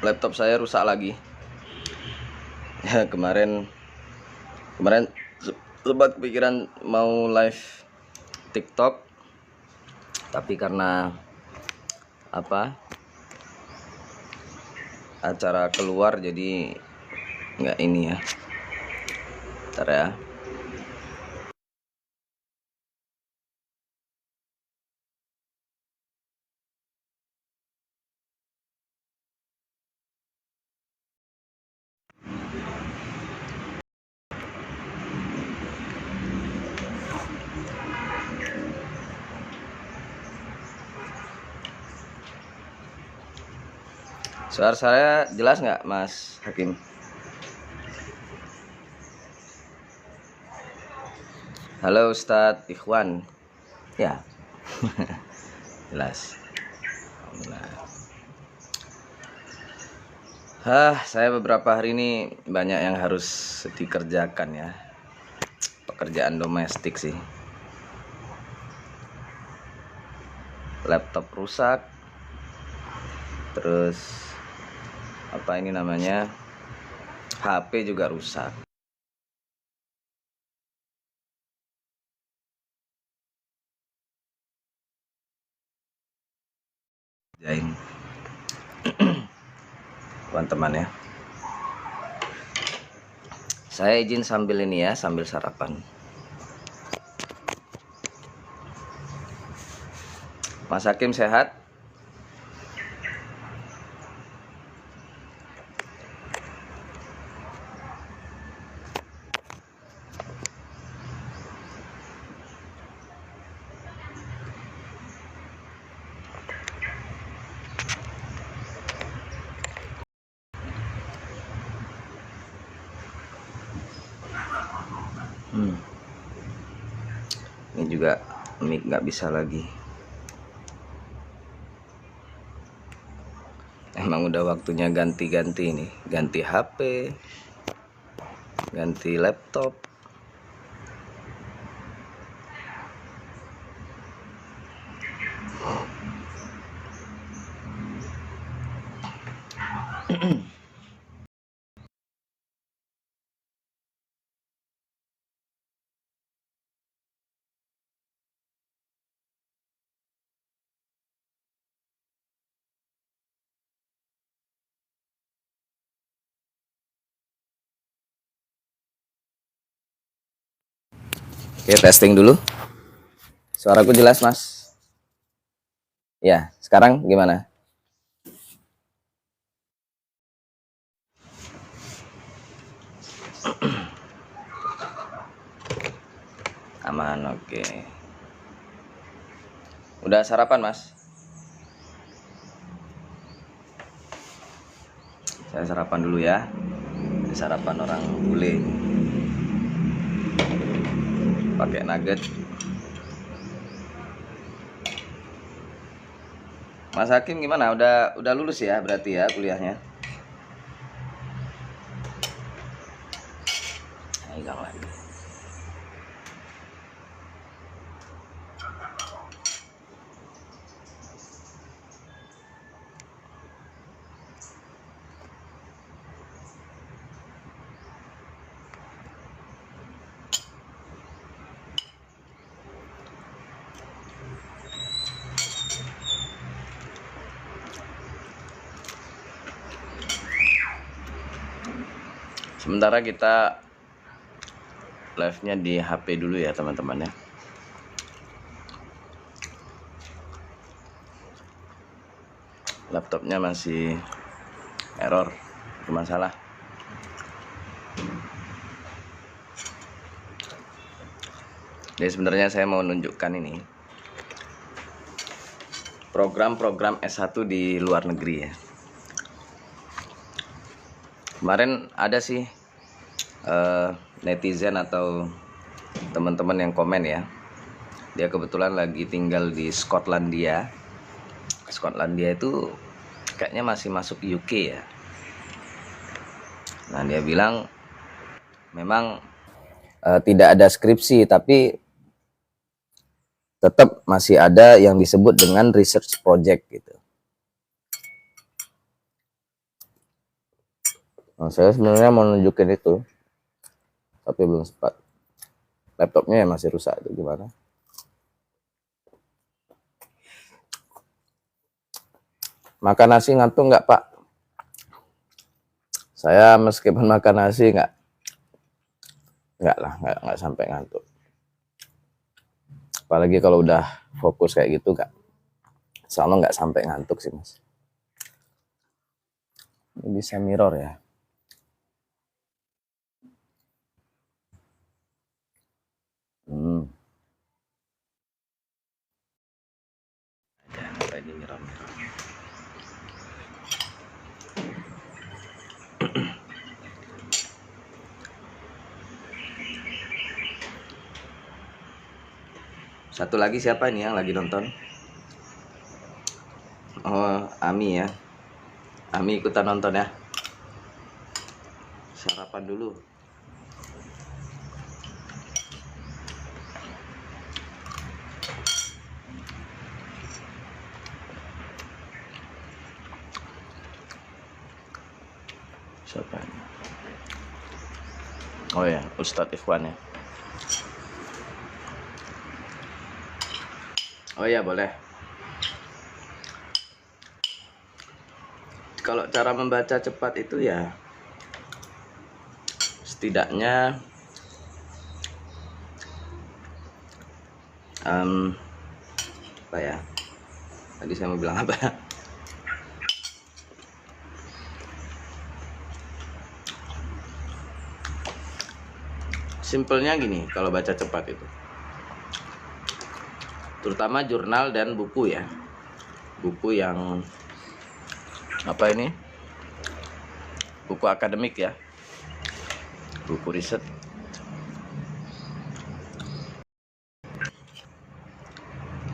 laptop saya rusak lagi. Ya kemarin sempat kepikiran mau live TikTok, tapi karena acara keluar jadi nggak ini ya. Bentar ya. Suara saya jelas nggak, Mas Hakim? Halo Ustadz Ikhwan. Ya. Jelas. Alhamdulillah. Saya beberapa hari ini banyak yang harus dikerjakan ya. Pekerjaan domestik sih. Laptop rusak. Terus HP juga rusak. Jain teman-teman ya. Saya izin sambil ini ya, sambil sarapan. Mas Hakim sehat? Ini juga mic nggak bisa lagi. Emang udah waktunya ganti-ganti nih, ganti HP, ganti laptop. Oke, testing dulu. Suaraku jelas, Mas? Ya, sekarang gimana? Aman, oke. Udah sarapan, Mas? Saya sarapan dulu ya. Sarapan orang bule. Pakai nugget. Mas Hakim gimana? Udah lulus ya berarti ya kuliahnya? Hilang lagi. Sementara kita live-nya di HP dulu ya teman-teman ya. Laptopnya masih error, bermasalah. Jadi sebenarnya saya mau nunjukkan ini program-program S1 di luar negeri ya. Kemarin ada sih netizen atau teman-teman yang komen ya. Dia kebetulan lagi tinggal di Skotlandia. Skotlandia itu kayaknya masih masuk UK ya. Nah, dia bilang memang tidak ada skripsi, tapi tetap masih ada yang disebut dengan research project gitu. Nah, saya sebenarnya mau nunjukin itu, tapi belum sempat. Laptopnya ya masih rusak, itu gimana? Makan nasi ngantuk nggak, Pak? Saya meskipun makan nasi nggak lah, nggak sampai ngantuk. Apalagi kalau udah fokus kayak gitu, selalu nggak sampai ngantuk sih, Mas. Ini bisa mirror ya. Ini mirror. Satu lagi siapa nih yang lagi nonton? Oh, Ami ya. Ami ikutan nonton ya. Sarapan dulu. Siapa ini? Oh ya, Ustadz Ikhwan ya. Oh ya, boleh. Kalau cara membaca cepat itu ya setidaknya apa ya? Tadi saya mau bilang apa? Simpelnya gini, kalau baca cepat itu. Terutama jurnal dan buku ya. Buku yang apa ini? Buku akademik ya. Buku riset.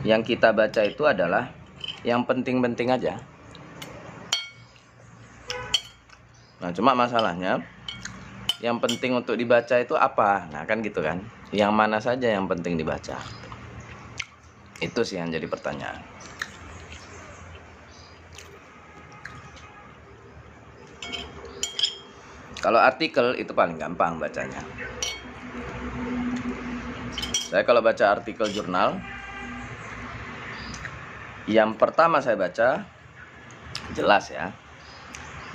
Yang kita baca itu adalah yang penting-penting aja. Nah, cuma masalahnya yang penting untuk dibaca itu apa? Nah, kan gitu kan. Yang mana saja yang penting dibaca? Itu sih yang jadi pertanyaan. Kalau artikel itu paling gampang bacanya. Saya kalau baca artikel jurnal, yang pertama saya baca jelas ya.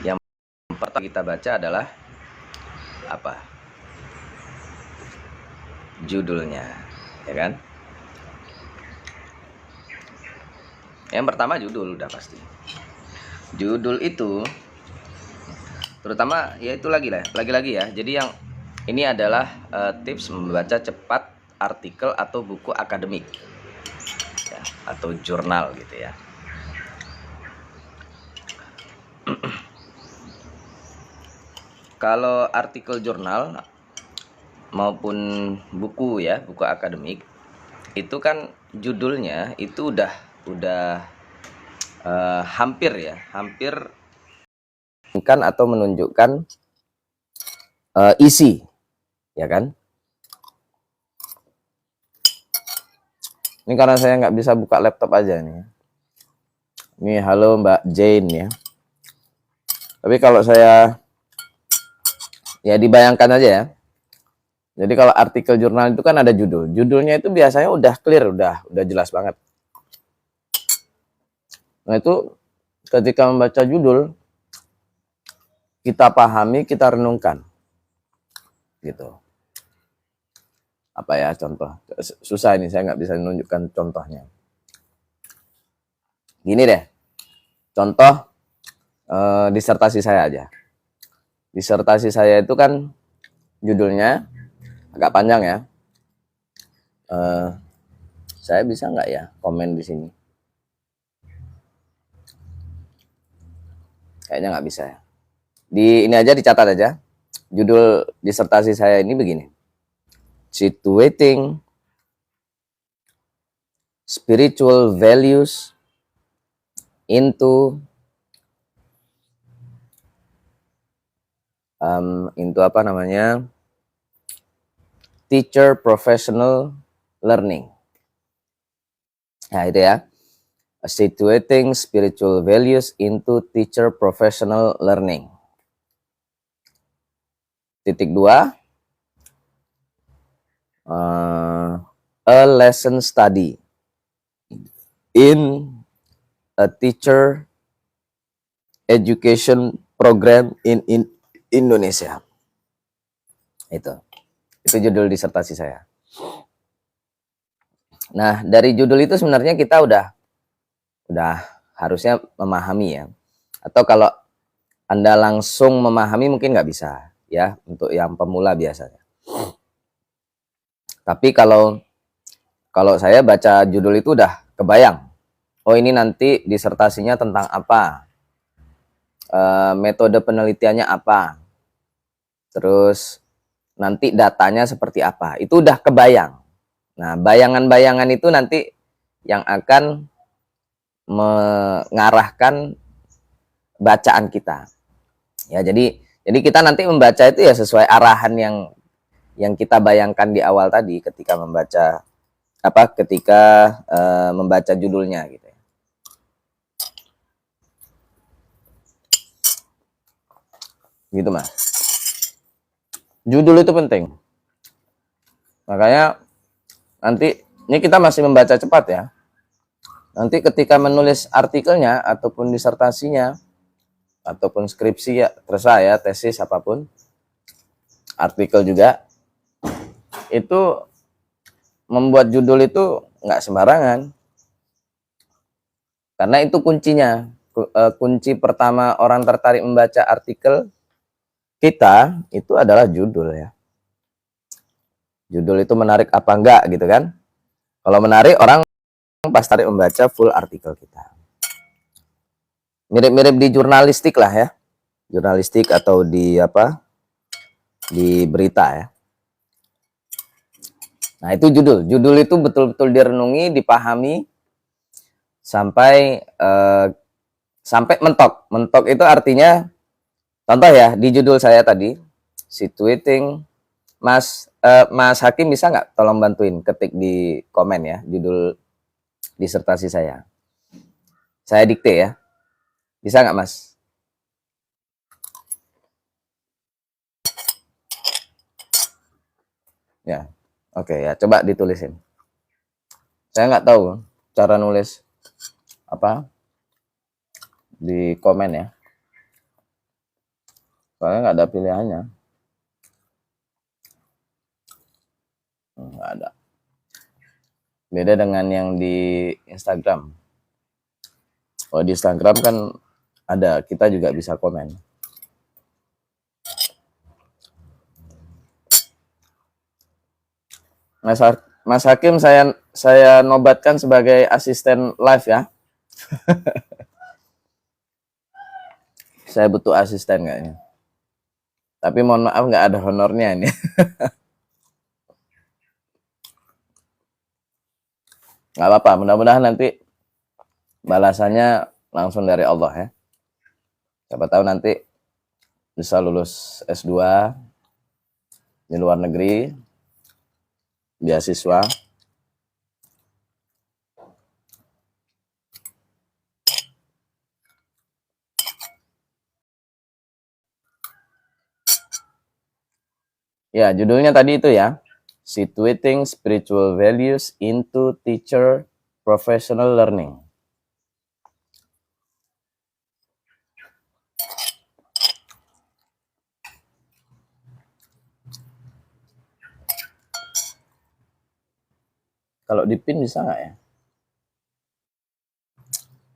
Yang pertama kita baca adalah apa? Judulnya, ya kan? Yang pertama judul udah pasti. Judul itu terutama ya itu lagi-lagi ya. Jadi yang ini adalah tips membaca cepat artikel atau buku akademik ya, atau jurnal gitu ya. Kalau artikel jurnal maupun buku ya, buku akademik itu kan judulnya itu udah hampir kan atau menunjukkan isi, ya kan? Ini karena saya nggak bisa buka laptop aja nih. Ini halo Mbak Jane ya. Tapi kalau saya ya dibayangkan aja ya. Jadi kalau artikel jurnal itu kan ada judul. Judulnya itu biasanya udah clear, udah jelas banget. Nah itu ketika membaca judul kita pahami, kita renungkan. Gitu. Apa ya contoh? Susah ini, saya nggak bisa menunjukkan contohnya. Gini deh, contoh disertasi saya aja. Disertasi saya itu kan judulnya agak panjang ya. Saya bisa nggak ya komen di sini? Kayaknya nggak bisa ya. Ini aja dicatat aja. Judul disertasi saya ini begini. Situating spiritual values into apa namanya? Teacher professional learning. Nah, itu ya. Situating spiritual values into teacher professional learning. titik 2, a lesson study in a teacher education program in Indonesia. Itu judul disertasi saya. Nah, dari judul itu sebenarnya kita udah harusnya memahami ya. Atau kalau Anda langsung memahami mungkin nggak bisa ya, untuk yang pemula biasanya. Tapi kalau saya baca judul itu udah kebayang. Oh, ini nanti disertasinya tentang apa? Metode penelitiannya apa? Terus nanti datanya seperti apa? Itu udah kebayang. Nah, bayangan-bayangan itu nanti yang akan mengarahkan bacaan kita. Ya, jadi kita nanti membaca itu ya sesuai arahan yang kita bayangkan di awal tadi ketika membaca membaca judulnya gitu ya. Gitu, Mas. Judul itu penting. Makanya nanti ini kita masih membaca cepat ya. Nanti ketika menulis artikelnya ataupun disertasinya ataupun skripsi ya, terserah ya, tesis apapun, artikel juga, itu membuat judul itu nggak sembarangan. Karena itu kuncinya. Kunci pertama orang tertarik membaca artikel kita itu adalah judul ya. Judul itu menarik apa enggak gitu kan. Kalau menarik, orang pas tarik membaca full artikel kita. Mirip-mirip di jurnalistik lah ya. Jurnalistik atau di berita ya. Nah, itu judul. Judul itu betul-betul direnungi, dipahami sampai mentok. Mentok itu artinya, contoh ya, di judul saya tadi, situating, Mas Hakim bisa nggak tolong bantuin ketik di komen ya, judul disertasi saya. Saya dikte ya. Bisa nggak, Mas? Ya, oke ya, coba ditulisin. Saya nggak tahu cara nulis di komen ya. Soalnya nggak ada pilihannya. Nggak ada. Beda dengan yang di Instagram. Kalau di Instagram kan ada, kita juga bisa komen. Mas Hakim, saya nobatkan sebagai asisten live ya. Saya butuh asisten kayaknya. Tapi mohon maaf nggak ada honornya ini. Nggak apa-apa, mudah-mudahan nanti balasannya langsung dari Allah ya. Siapa tahu nanti bisa lulus S2 di luar negeri, beasiswa. Ya, judulnya tadi itu ya. Situating Spiritual Values into Teacher Professional Learning. Kalau dipin bisa nggak ya?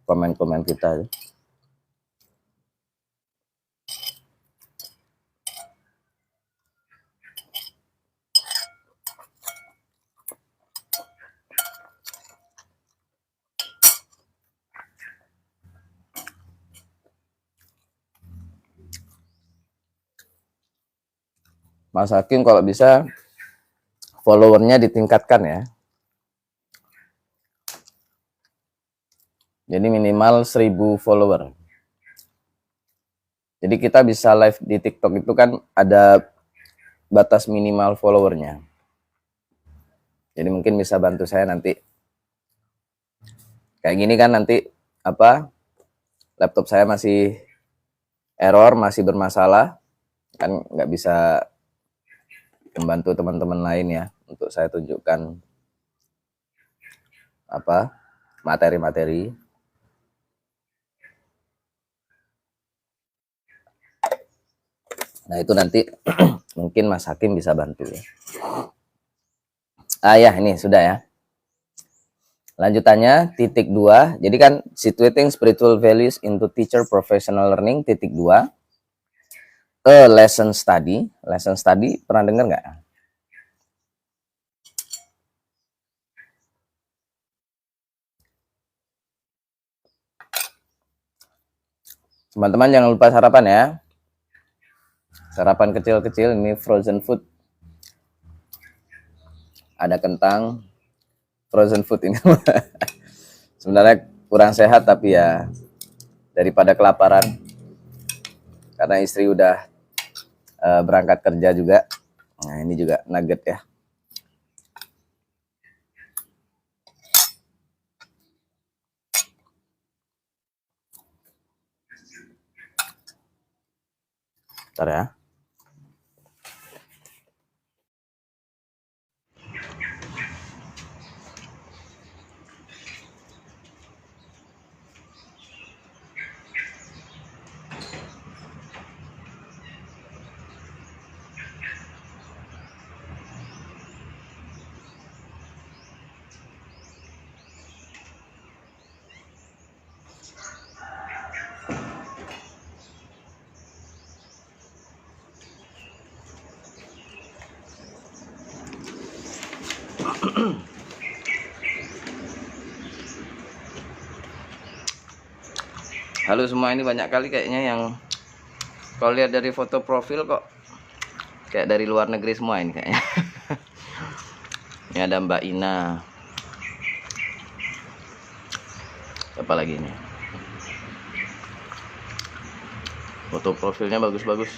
Komen-komen kita. Mas Hakim kalau bisa followernya ditingkatkan ya. Jadi minimal 1000 follower. Jadi kita bisa live di TikTok itu kan ada batas minimal followernya. Jadi mungkin bisa bantu saya nanti. Kayak gini kan nanti laptop saya masih error, masih bermasalah, kan nggak bisa membantu teman-teman lain ya, untuk saya tunjukkan apa materi-materi. Nah itu nanti mungkin Mas Hakim bisa bantu ya. Ya ini sudah ya. Lanjutannya titik 2. Jadi kan situating spiritual values into teacher professional learning titik 2. A lesson study. Lesson study pernah dengar nggak? Teman-teman jangan lupa sarapan ya. Sarapan kecil-kecil, ini frozen food. Ada kentang, frozen food ini. Sebenarnya kurang sehat tapi ya daripada kelaparan. Karena istri udah berangkat kerja juga. Nah ini juga nugget ya. Bentar ya. Halo semua, ini banyak kali kayaknya yang kalau lihat dari foto profil kok kayak dari luar negeri semua ini kayaknya. Ini ada Mbak Ina. Apa lagi ini? Foto profilnya bagus-bagus.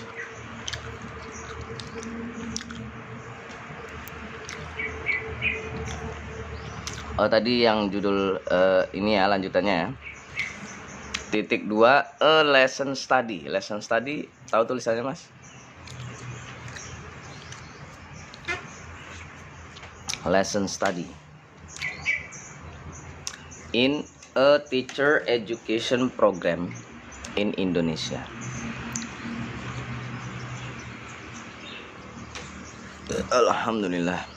Oh tadi yang judul ini ya lanjutannya ya. Titik 2 a lesson study. Lesson study tahu tulisannya Mas? Lesson study in a teacher education program in Indonesia. Alhamdulillah.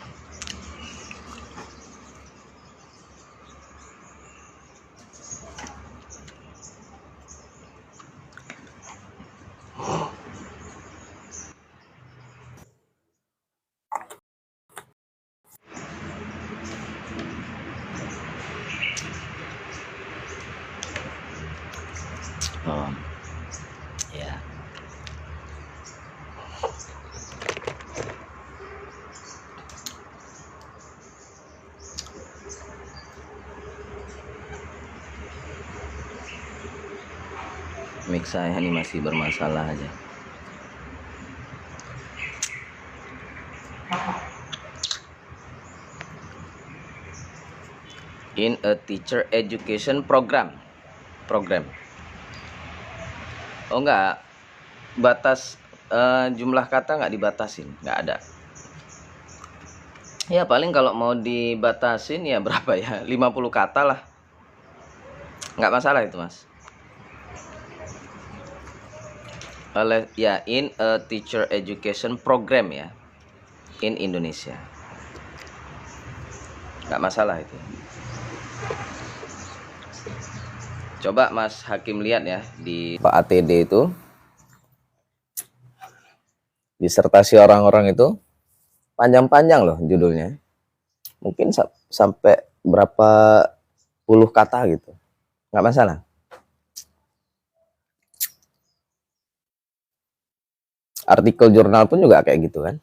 Ya. Mic saya ini masih bermasalah aja. In a teacher education program. Oh enggak, batas jumlah kata nggak dibatasin, nggak ada. Ya paling kalau mau dibatasin ya berapa ya, 50 kata lah, nggak masalah itu Mas. Ya in a teacher education program ya, in Indonesia, nggak masalah itu. Coba Mas Hakim lihat ya di ATD itu, disertasi orang-orang itu panjang-panjang loh judulnya, mungkin sampai berapa puluh kata gitu, nggak masalah. Artikel jurnal pun juga kayak gitu kan.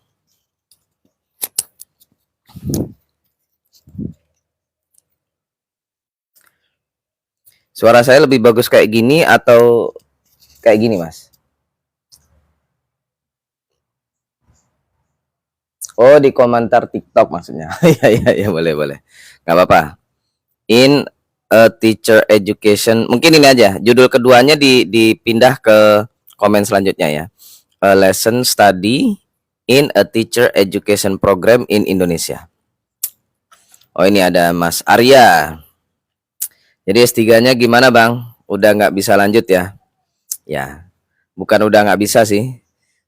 Suara saya lebih bagus kayak gini atau kayak gini Mas? Oh di komentar TikTok maksudnya. Ya boleh. Nggak apa-apa. In a teacher education, mungkin ini aja. Judul keduanya dipindah ke komen selanjutnya ya. A lesson study in a teacher education program in Indonesia. Oh, ini ada Mas Arya. Jadi S3-nya gimana Bang? Udah nggak bisa lanjut ya? Ya, bukan udah nggak bisa sih.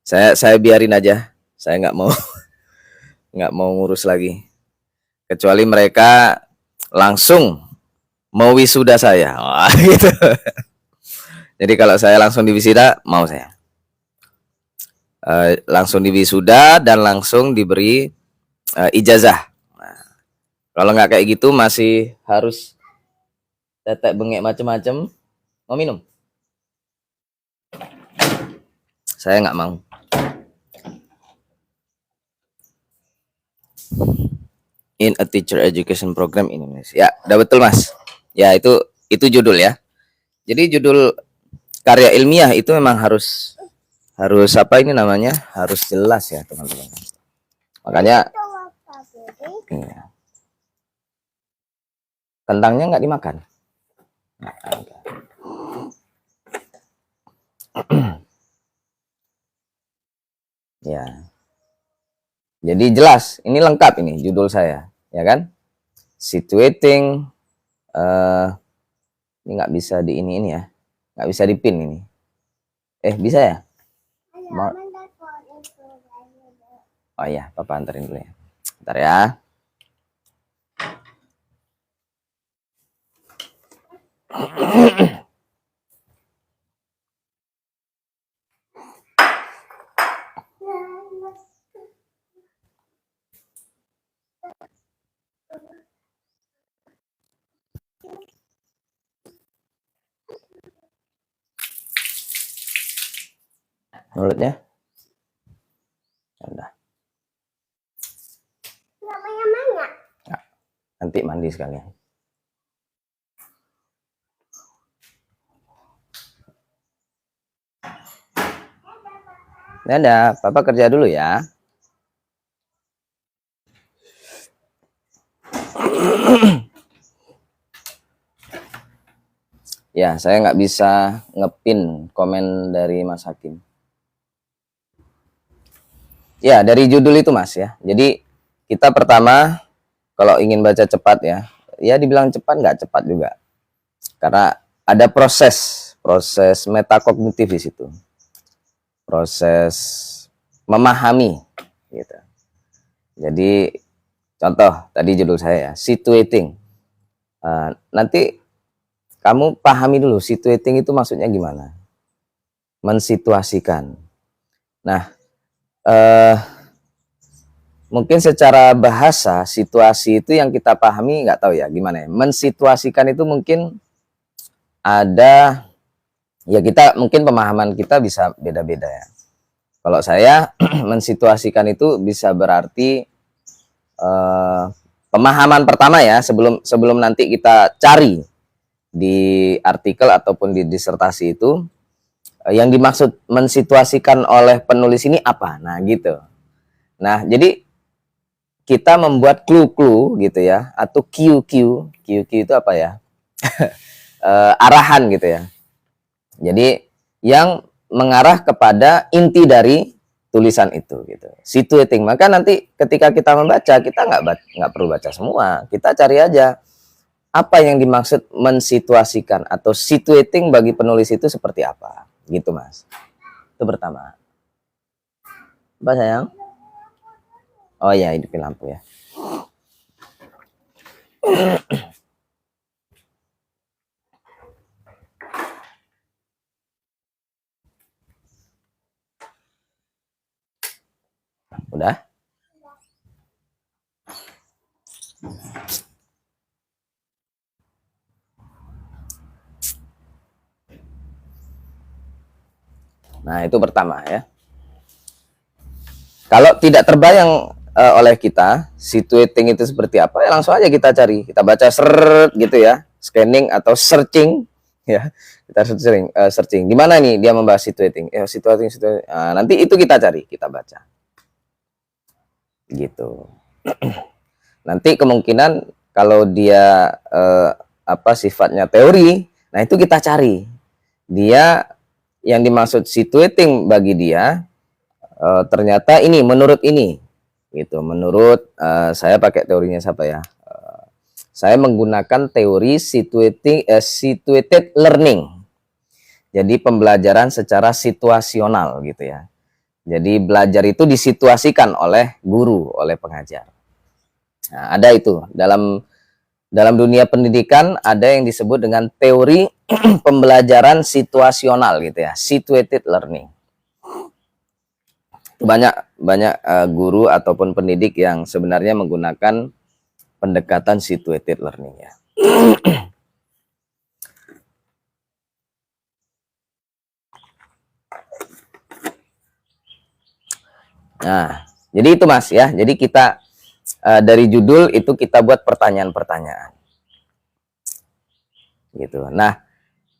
Saya biarin aja. Saya nggak mau nggak mau ngurus lagi. Kecuali mereka langsung mau wisuda saya. Wah, gitu. Jadi kalau saya langsung di wisuda, mau saya. Langsung di wisuda dan langsung diberi ijazah. Nah, kalau nggak kayak gitu masih harus tetek bengek macem-macem. Mau minum? Saya nggak mau. In a teacher education program in Indonesia. Ya, udah betul Mas. Ya, itu judul ya. Jadi judul karya ilmiah itu memang harus apa ini namanya? Harus jelas ya, teman-teman. Makanya ya, kentangnya nggak dimakan. Ya. Jadi jelas, ini lengkap ini judul saya, ya kan? Situating ini nggak bisa di ini ya. Nggak bisa dipin ini. Bisa ya? Oh iya, Papa anterin dulu ya. Bentar ya. Mulutnya? Udah. Nah, nanti mandi sekalian. Dadah, Papa kerja dulu ya. Ya, saya nggak bisa ngepin komen dari Mas Hakim. Ya, dari judul itu Mas ya. Jadi kita pertama kalau ingin baca cepat ya dibilang cepat nggak cepat juga. Karena ada proses metakognitif di situ. Proses memahami gitu. Jadi contoh tadi judul saya ya, situating. Nanti kamu pahami dulu situating itu maksudnya gimana? Mensituasikan. Nah, mungkin secara bahasa situasi itu yang kita pahami nggak tahu ya gimana ya. Mensituasikan itu mungkin ada ya, kita mungkin pemahaman kita bisa beda-beda ya. Kalau saya mensituasikan itu bisa berarti pemahaman pertama ya, sebelum nanti kita cari di artikel ataupun di disertasi itu yang dimaksud mensituasikan oleh penulis ini apa. Nah gitu. Nah jadi kita membuat clue-clue gitu ya, atau QQ itu apa ya? Arahan gitu ya. Jadi yang mengarah kepada inti dari tulisan itu gitu. Situating. Maka nanti ketika kita membaca, kita nggak perlu baca semua. Kita cari aja apa yang dimaksud mensituasikan atau situating bagi penulis itu seperti apa. Gitu Mas. Itu pertama. Apa sayang? Oh ya, hidupin lampu ya. Udah? Nah, itu pertama ya. Kalau tidak terbayang oleh kita situating itu seperti apa, ya langsung aja kita cari. Kita baca seret gitu ya, scanning atau searching ya. Kita searching. Di mana nih dia membahas situating? Situating. Nah, nanti itu kita cari, kita baca. Gitu. Nanti kemungkinan kalau dia sifatnya teori, nah itu kita cari. Dia yang dimaksud situating bagi dia ternyata ini menurut ini gitu. Menurut saya pakai teorinya siapa ya? Saya menggunakan teori situated learning. Jadi pembelajaran secara situasional gitu ya. Jadi belajar itu disituasikan oleh guru, oleh pengajar. Nah, ada itu dalam dunia pendidikan ada yang disebut dengan teori pembelajaran situasional gitu ya, situated learning. Banyak guru ataupun pendidik yang sebenarnya menggunakan pendekatan situated learning ya. Nah, jadi itu Mas ya. Jadi kita dari judul itu kita buat pertanyaan-pertanyaan. Gitu. Nah,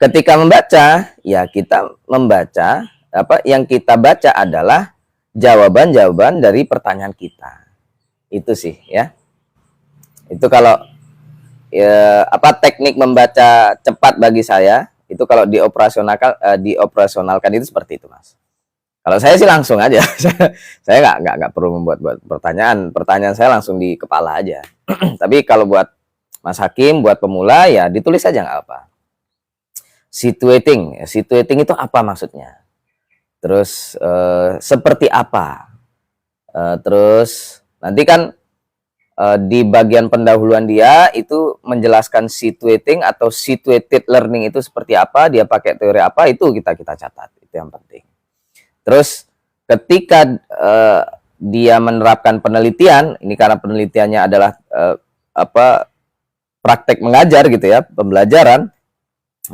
ketika membaca, ya kita membaca apa yang kita baca adalah jawaban-jawaban dari pertanyaan kita. Itu sih ya. Itu kalau apa teknik membaca cepat bagi saya itu kalau dioperasionalkan itu seperti itu Mas. Kalau saya sih langsung aja, saya nggak perlu membuat pertanyaan saya langsung di kepala aja. Tapi kalau buat Mas Hakim, buat pemula ya ditulis aja nggak apa. Situating itu apa maksudnya? Terus seperti apa? Terus nanti kan di bagian pendahuluan dia itu menjelaskan situating atau situated learning itu seperti apa, dia pakai teori apa, itu kita catat, itu yang penting. Terus ketika dia menerapkan penelitian, ini karena penelitiannya adalah praktek mengajar gitu ya, pembelajaran.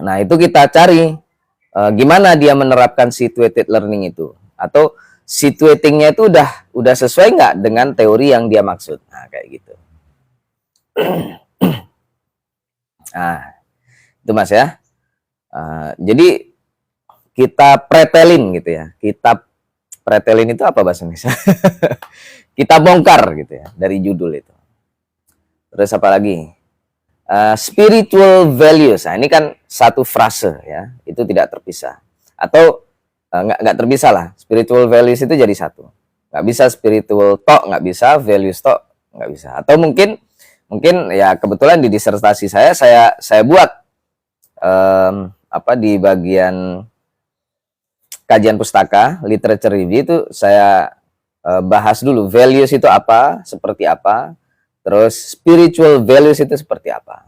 Nah, itu kita cari gimana dia menerapkan situated learning itu, atau situatingnya itu udah sesuai nggak dengan teori yang dia maksud. Nah, kayak gitu. Nah, itu Mas ya. Jadi kita pretelin gitu ya. Kita pretelin itu apa bahasa Indonesia? Kita bongkar gitu ya dari judul itu. Terus apa lagi? Spiritual values. Nah, ini kan satu frase ya, itu tidak terpisah. Atau nggak terpisah lah. Spiritual values itu jadi satu. Nggak bisa spiritual talk, nggak bisa values talk, nggak bisa. Atau mungkin ya kebetulan di disertasi saya buat di bagian kajian pustaka, literature review itu saya bahas dulu values itu apa, seperti apa, terus spiritual values itu seperti apa.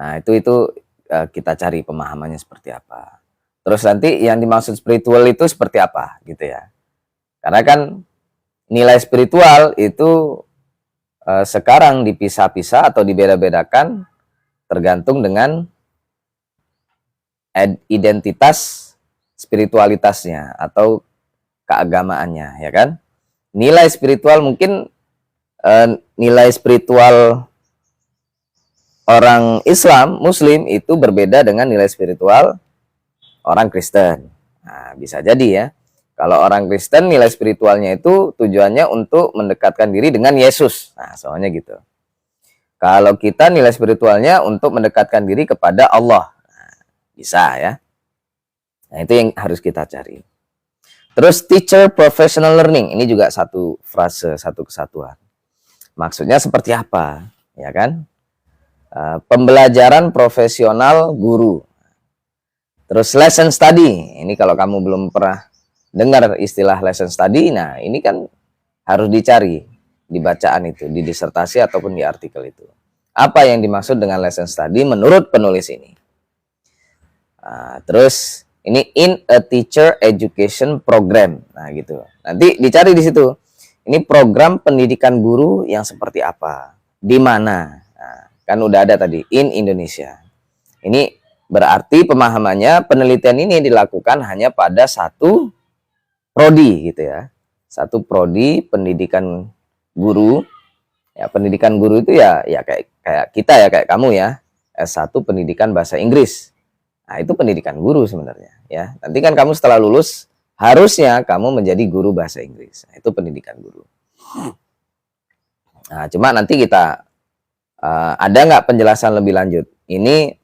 Nah, itu kita cari pemahamannya seperti apa. Terus nanti yang dimaksud spiritual itu seperti apa gitu ya. Karena kan nilai spiritual itu sekarang dipisah-pisah atau dibeda-bedakan tergantung dengan identitas spiritualitasnya atau keagamaannya, ya kan? Nilai spiritual mungkin nilai spiritual orang Islam, Muslim itu berbeda dengan nilai spiritual orang Kristen. Nah, bisa jadi ya. Kalau orang Kristen nilai spiritualnya itu tujuannya untuk mendekatkan diri dengan Yesus. Nah, soalnya gitu. Kalau kita nilai spiritualnya untuk mendekatkan diri kepada Allah. Bisa ya. Nah, itu yang harus kita cari. Terus teacher professional learning. Ini juga satu frase, satu kesatuan. Maksudnya seperti apa? Ya kan? Pembelajaran profesional guru. Terus lesson study. Ini kalau kamu belum pernah dengar istilah lesson study, nah ini kan harus dicari di bacaan itu, di disertasi ataupun di artikel itu. Apa yang dimaksud dengan lesson study menurut penulis ini? Terus ini in a teacher education program. Nah, gitu. Nanti dicari di situ. Ini program pendidikan guru yang seperti apa? Di mana? Nah, kan udah ada tadi in Indonesia. Ini berarti pemahamannya penelitian ini dilakukan hanya pada satu prodi gitu ya. Satu prodi pendidikan guru. Ya, pendidikan guru itu ya kayak kita ya, kayak kamu ya. S1 pendidikan bahasa Inggris. Nah, itu pendidikan guru sebenarnya ya. Nanti kan kamu setelah lulus harusnya kamu menjadi guru bahasa Inggris. Nah, itu pendidikan guru. Nah, cuma nanti kita ada nggak penjelasan lebih lanjut? Ini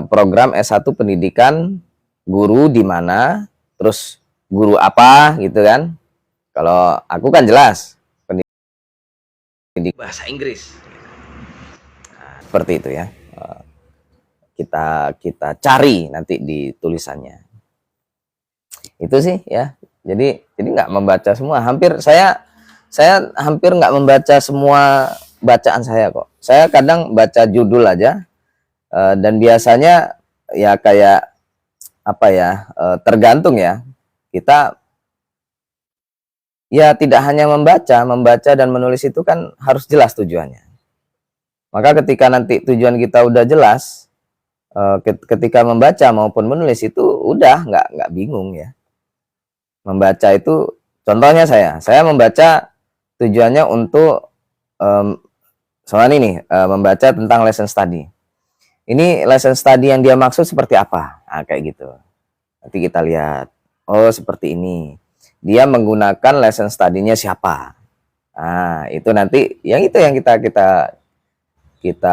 program S1 pendidikan guru di mana, terus guru apa gitu kan. Kalau aku kan jelas pendidik bahasa Inggris. Nah, seperti itu ya. Kita cari nanti di tulisannya. Itu sih ya. Jadi nggak membaca semua. Hampir saya hampir nggak membaca semua bacaan saya kok. Saya kadang baca judul aja, dan biasanya ya kayak apa ya, tergantung ya. Kita ya tidak hanya membaca dan menulis itu kan harus jelas tujuannya. Maka ketika nanti tujuan kita udah jelas, ketika membaca maupun menulis itu udah nggak bingung ya. Membaca itu contohnya saya membaca tujuannya untuk soal ini membaca tentang lesson study. Ini lesson study yang dia maksud seperti apa? Nah, kayak gitu. Nanti kita lihat. Oh, seperti ini. Dia menggunakan lesson study-nya siapa? Nah, itu nanti yang kita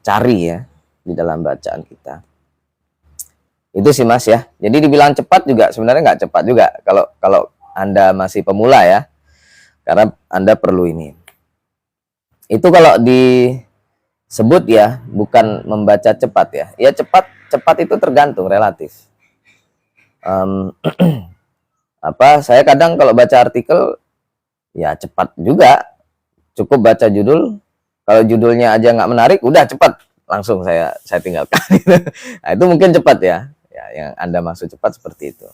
cari ya di dalam bacaan kita. Itu sih Mas ya. Jadi dibilang cepat juga sebenarnya nggak cepat juga kalau Anda masih pemula ya. Karena Anda perlu ini. Itu kalau disebut ya, bukan membaca cepat ya. Ya cepat itu tergantung relatif. Saya kadang kalau baca artikel ya cepat juga. Cukup baca judul. Kalau judulnya aja nggak menarik, udah cepat langsung saya tinggalkan. Nah, itu mungkin cepat ya. Ya, yang Anda maksud cepat seperti itu.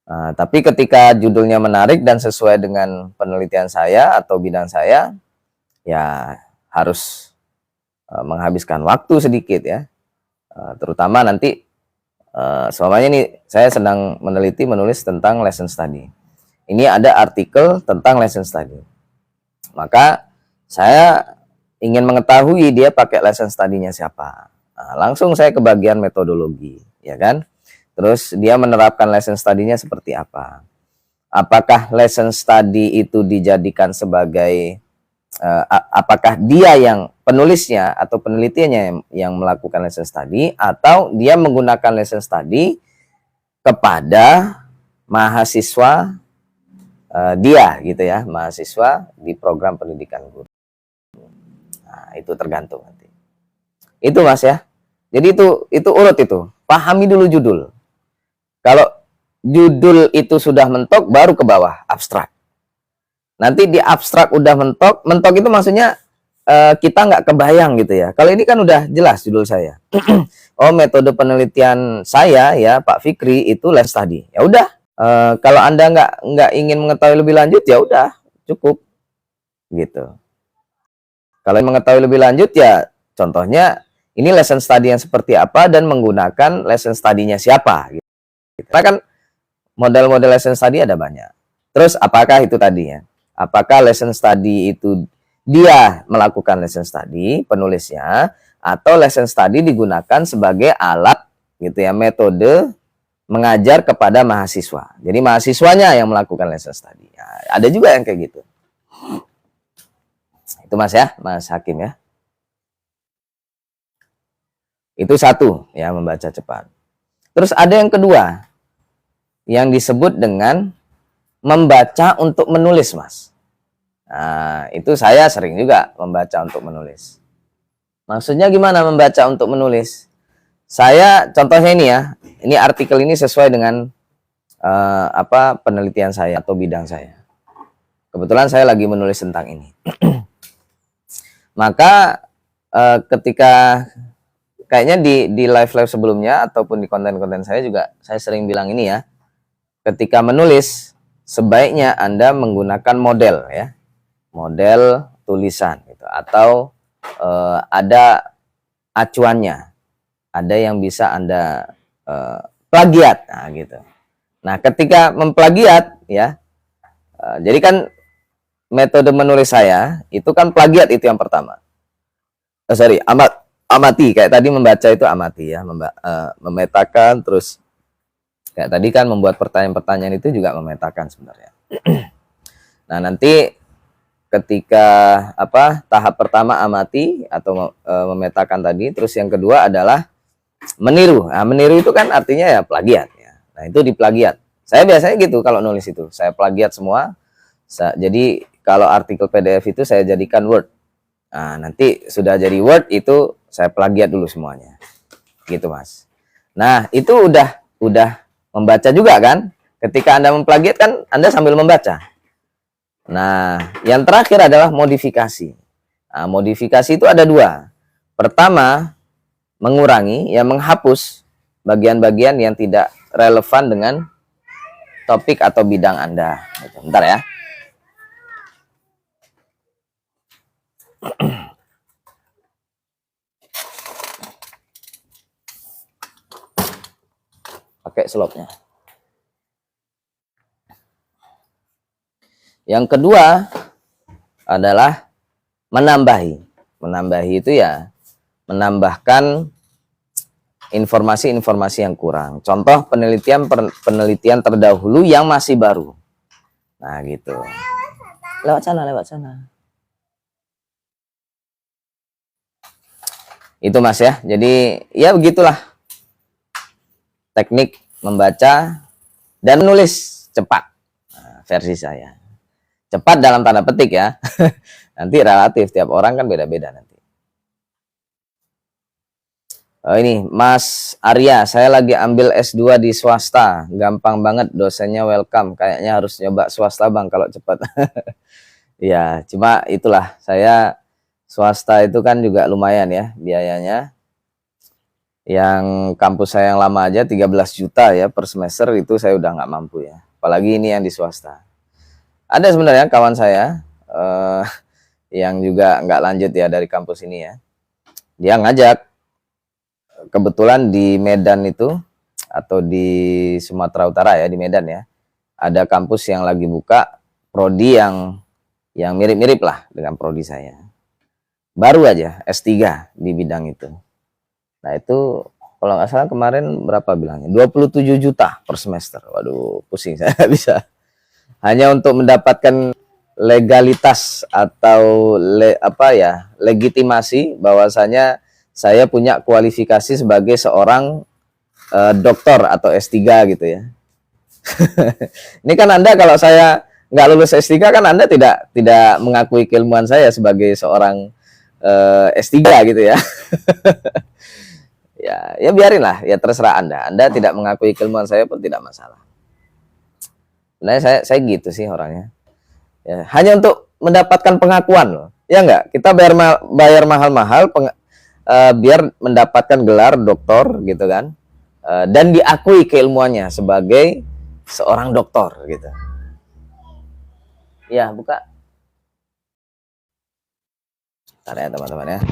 Nah, tapi ketika judulnya menarik dan sesuai dengan penelitian saya atau bidang saya, ya harus menghabiskan waktu sedikit ya. Terutama nanti semuanya ini saya sedang menulis tentang lesson study. Ini ada artikel tentang lesson study. Maka saya ingin mengetahui dia pakai lesson study-nya siapa. Nah, langsung saya ke bagian metodologi, ya kan? Terus dia menerapkan lesson study-nya seperti apa? Apakah lesson study itu dijadikan sebagai apakah dia yang penulisnya atau penelitiannya yang melakukan lesson study, atau dia menggunakan lesson study kepada mahasiswa dia gitu ya, mahasiswa di program pendidikan guru. Nah, itu tergantung nanti. Itu Mas ya. Jadi itu urut itu. Pahami dulu judul. Kalau judul itu sudah mentok, baru ke bawah abstrak. Nanti di abstrak udah mentok itu maksudnya kita nggak kebayang gitu ya. Kalau ini kan udah jelas judul saya. Oh, metode penelitian saya ya Pak Fikri itu lesson study. Ya udah. Kalau Anda nggak ingin mengetahui lebih lanjut, ya udah cukup gitu. Kalau mengetahui lebih lanjut ya contohnya ini lesson study yang seperti apa dan menggunakan lesson study-nya siapa gitu. Karena kan model-model lesson study ada banyak. Terus apakah itu tadinya? Apakah lesson study itu dia melakukan lesson study, penulisnya, atau lesson study digunakan sebagai alat gitu ya, metode mengajar kepada mahasiswa. Jadi mahasiswanya yang melakukan lesson study. Nah, ada juga yang kayak gitu. Itu Mas ya, Mas Hakim ya. Itu satu ya, membaca cepat. Terus ada yang kedua yang disebut dengan membaca untuk menulis, Mas. Nah, itu saya sering juga membaca untuk menulis. Maksudnya gimana membaca untuk menulis? Saya contohnya ini ya, ini artikel ini sesuai dengan penelitian saya atau bidang saya. Kebetulan saya lagi menulis tentang ini. Maka ketika kayaknya di live sebelumnya ataupun di konten-konten saya juga saya sering bilang ini ya. Ketika menulis sebaiknya Anda menggunakan model ya. Model tulisan gitu, atau ada acuannya. Ada yang bisa Anda plagiat, nah gitu. Nah, ketika memplagiat ya, jadi kan metode menulis saya itu kan plagiat, itu yang pertama. Amati, kayak tadi membaca itu amati ya, memetakan, terus kayak tadi kan membuat pertanyaan-pertanyaan itu juga memetakan sebenarnya. Nah, nanti ketika tahap pertama amati atau memetakan tadi, terus yang kedua adalah meniru. Nah, meniru itu kan artinya ya plagiat ya. Nah, itu diplagiat. Saya biasanya gitu kalau nulis itu. Saya plagiat semua. Jadi kalau artikel PDF itu saya jadikan Word. Nah, nanti sudah jadi Word itu saya plagiat dulu semuanya. Gitu, Mas. Nah, itu udah membaca juga kan? Ketika Anda memplagiat kan Anda sambil membaca. Nah, yang terakhir adalah modifikasi. Nah, modifikasi itu ada dua. Pertama, mengurangi, ya menghapus bagian-bagian yang tidak relevan dengan topik atau bidang Anda. Bentar ya. Pakai slopnya. Yang kedua adalah menambahi. Menambahi itu ya menambahkan informasi-informasi yang kurang. Contoh penelitian terdahulu yang masih baru. Nah, gitu. Lewat sana, lewat sana. Itu Mas ya. Jadi ya begitulah teknik membaca dan menulis cepat. Nah, versi saya. Cepat dalam tanda petik ya. Nanti relatif, tiap orang kan beda-beda nanti. Oh ini, Mas Arya, saya lagi ambil S2 di swasta. Gampang banget, dosennya welcome. Kayaknya harus nyoba swasta Bang kalau cepat. Ya, cuma itulah, saya swasta itu kan juga lumayan ya biayanya. Yang kampus saya yang lama aja 13 juta ya per semester, itu saya udah nggak mampu ya. Apalagi ini yang di swasta. Ada sebenarnya kawan saya yang juga nggak lanjut ya dari kampus ini ya. Dia ngajak, kebetulan di Medan itu, atau di Sumatera Utara ya, di Medan ya, ada kampus yang lagi buka prodi yang mirip-mirip lah dengan prodi saya. Baru aja S3 di bidang itu. Nah itu kalau nggak salah kemarin berapa bilangnya? 27 juta per semester. Waduh, pusing saya nggak bisa. Hanya untuk mendapatkan legalitas atau legitimasi bahwasanya saya punya kualifikasi sebagai seorang doktor atau S3 gitu ya. Ini kan Anda kalau saya nggak lulus S3 kan Anda tidak mengakui keilmuan saya sebagai seorang S3 gitu ya. Ya biarin lah, ya terserah Anda. Anda tidak mengakui keilmuan saya pun tidak masalah. Nah, saya gitu sih orangnya. Ya, hanya untuk mendapatkan pengakuan loh. Ya enggak? Kita bayar mahal-mahal biar mendapatkan gelar doktor gitu kan. Dan diakui keilmuannya sebagai seorang doktor gitu. Ya, buka. Bentar ya teman-teman ya.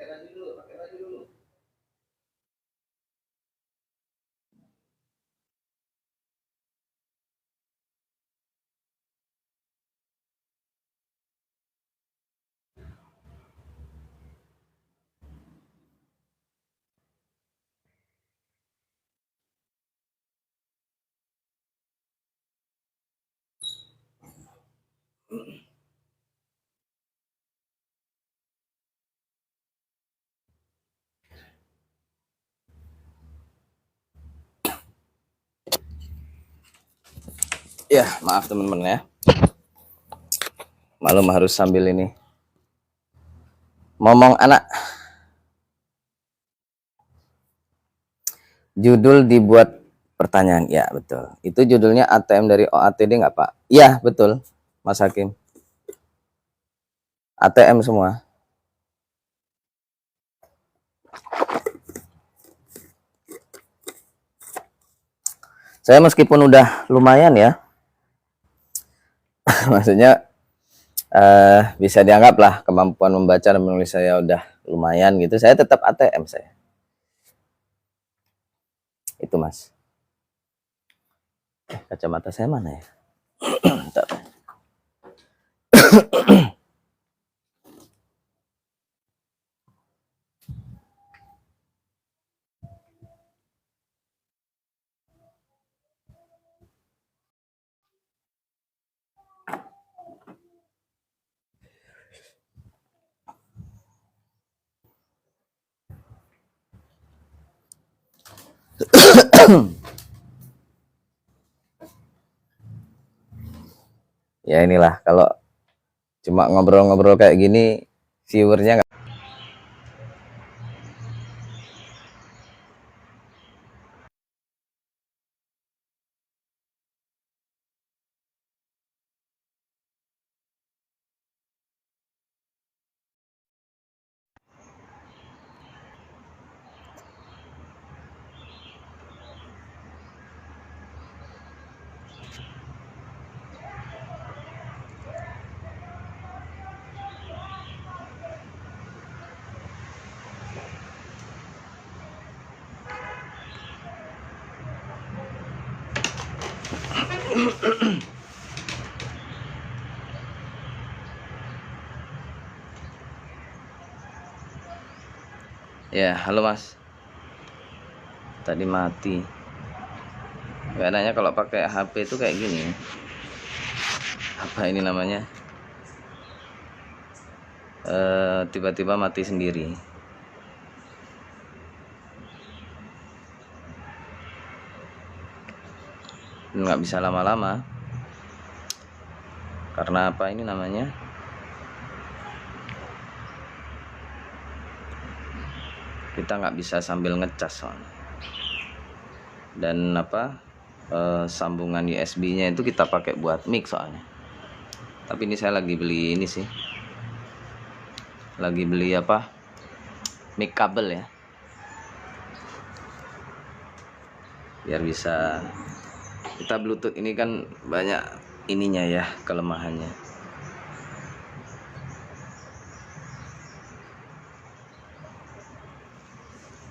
Pakai lagi dulu. Ya, maaf teman-teman ya. Malum harus sambil ini. Ngomong anak. Judul dibuat pertanyaan. Ya, betul. Itu judulnya ATM dari OATD nggak, Pak? Iya, betul, Mas Hakim. ATM semua. Saya meskipun udah lumayan ya, maksudnya bisa dianggap lah kemampuan membaca dan menulis saya udah lumayan gitu. Saya tetap ATM saya. Itu Mas. Kacamata saya mana ya? Ya inilah, kalau cuma ngobrol-ngobrol kayak gini, viewernya nggak. Ya, halo Mas. Tadi mati. Gak nanya kalau pakai HP itu kayak gini. Apa ini namanya? Tiba-tiba mati sendiri. Nggak bisa lama-lama. Karena apa ini namanya? Kita nggak bisa sambil ngecas soalnya. Dan apa? Sambungan USB-nya itu kita pakai buat mic soalnya. Tapi ini saya lagi beli ini sih. lagi beli apa, mic kabel ya, biar bisa kita Bluetooth ini kan banyak ininya ya, kelemahannya.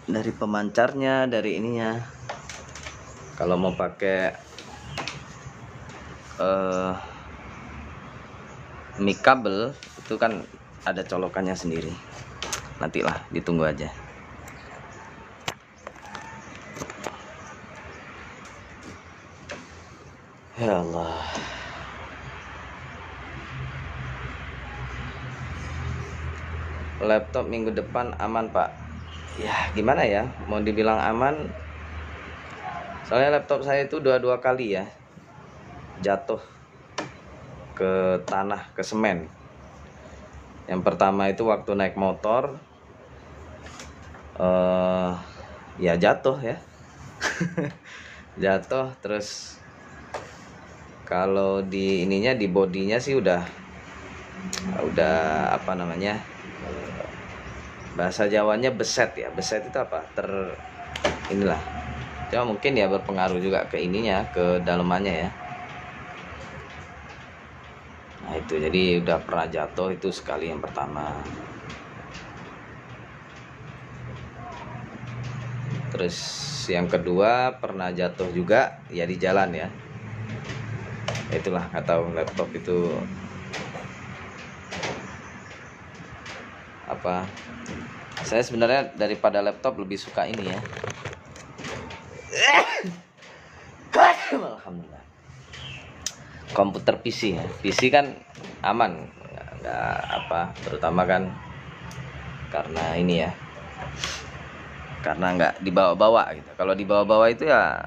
Dari pemancarnya, dari ininya. Kalau mau pakai mic kabel itu kan ada colokannya sendiri. Nantilah, ditunggu aja. Ya Allah. Laptop minggu depan aman Pak. Ya gimana ya, mau dibilang aman, soalnya laptop saya itu dua kali ya jatuh ke tanah, ke semen. Yang pertama itu waktu naik motor, ya jatuh ya. Jatuh, terus kalau di ininya, di bodinya sih udah apa namanya, bahasa Jawanya beset ya. Beset itu apa, inilah, cuma mungkin ya berpengaruh juga ke ininya, ke dalemannya ya. Nah itu, jadi udah pernah jatuh itu sekali yang pertama. Terus yang kedua pernah jatuh juga ya di jalan ya. Itulah, nggak tahu laptop itu apa. Saya sebenarnya daripada laptop lebih suka ini ya. Alhamdulillah. Komputer PC ya. PC kan aman, nggak apa, terutama kan karena ini ya, karena nggak dibawa-bawa gitu. Kalau dibawa-bawa itu ya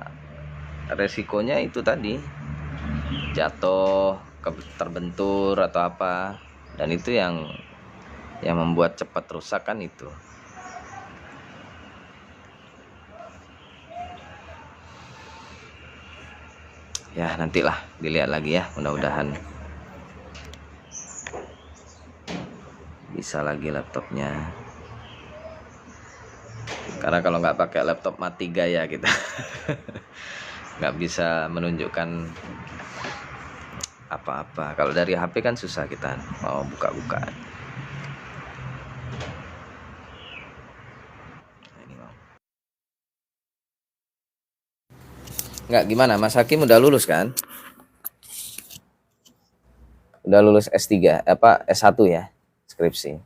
resikonya itu tadi, jatuh, terbentur atau apa, dan itu yang membuat cepat rusak kan itu. Ya nantilah dilihat lagi ya, mudah-mudahan bisa lagi laptopnya. Karena kalau nggak pakai laptop mati gaya kita. Nggak bisa menunjukkan apa-apa. Kalau dari HP kan susah kita mau buka-buka. Nggak, gimana Mas Hakim udah lulus kan? Udah lulus S3 apa S1 ya, skripsi.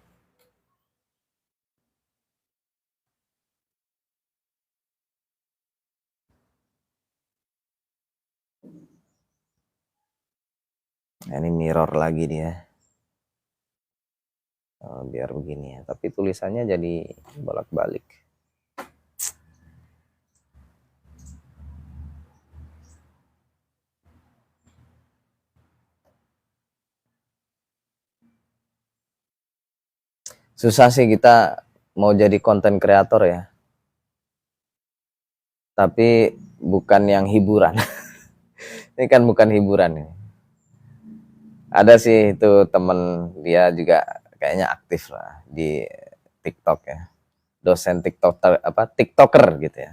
Nah, ini mirror lagi dia. Oh, biar begini ya, tapi tulisannya jadi bolak-balik. Susah sih kita mau jadi konten kreator ya, tapi bukan yang hiburan. Ini kan bukan hiburan ya. Ada sih itu temen, dia juga kayaknya aktif lah di TikTok ya, dosen TikToker apa, TikToker gitu ya.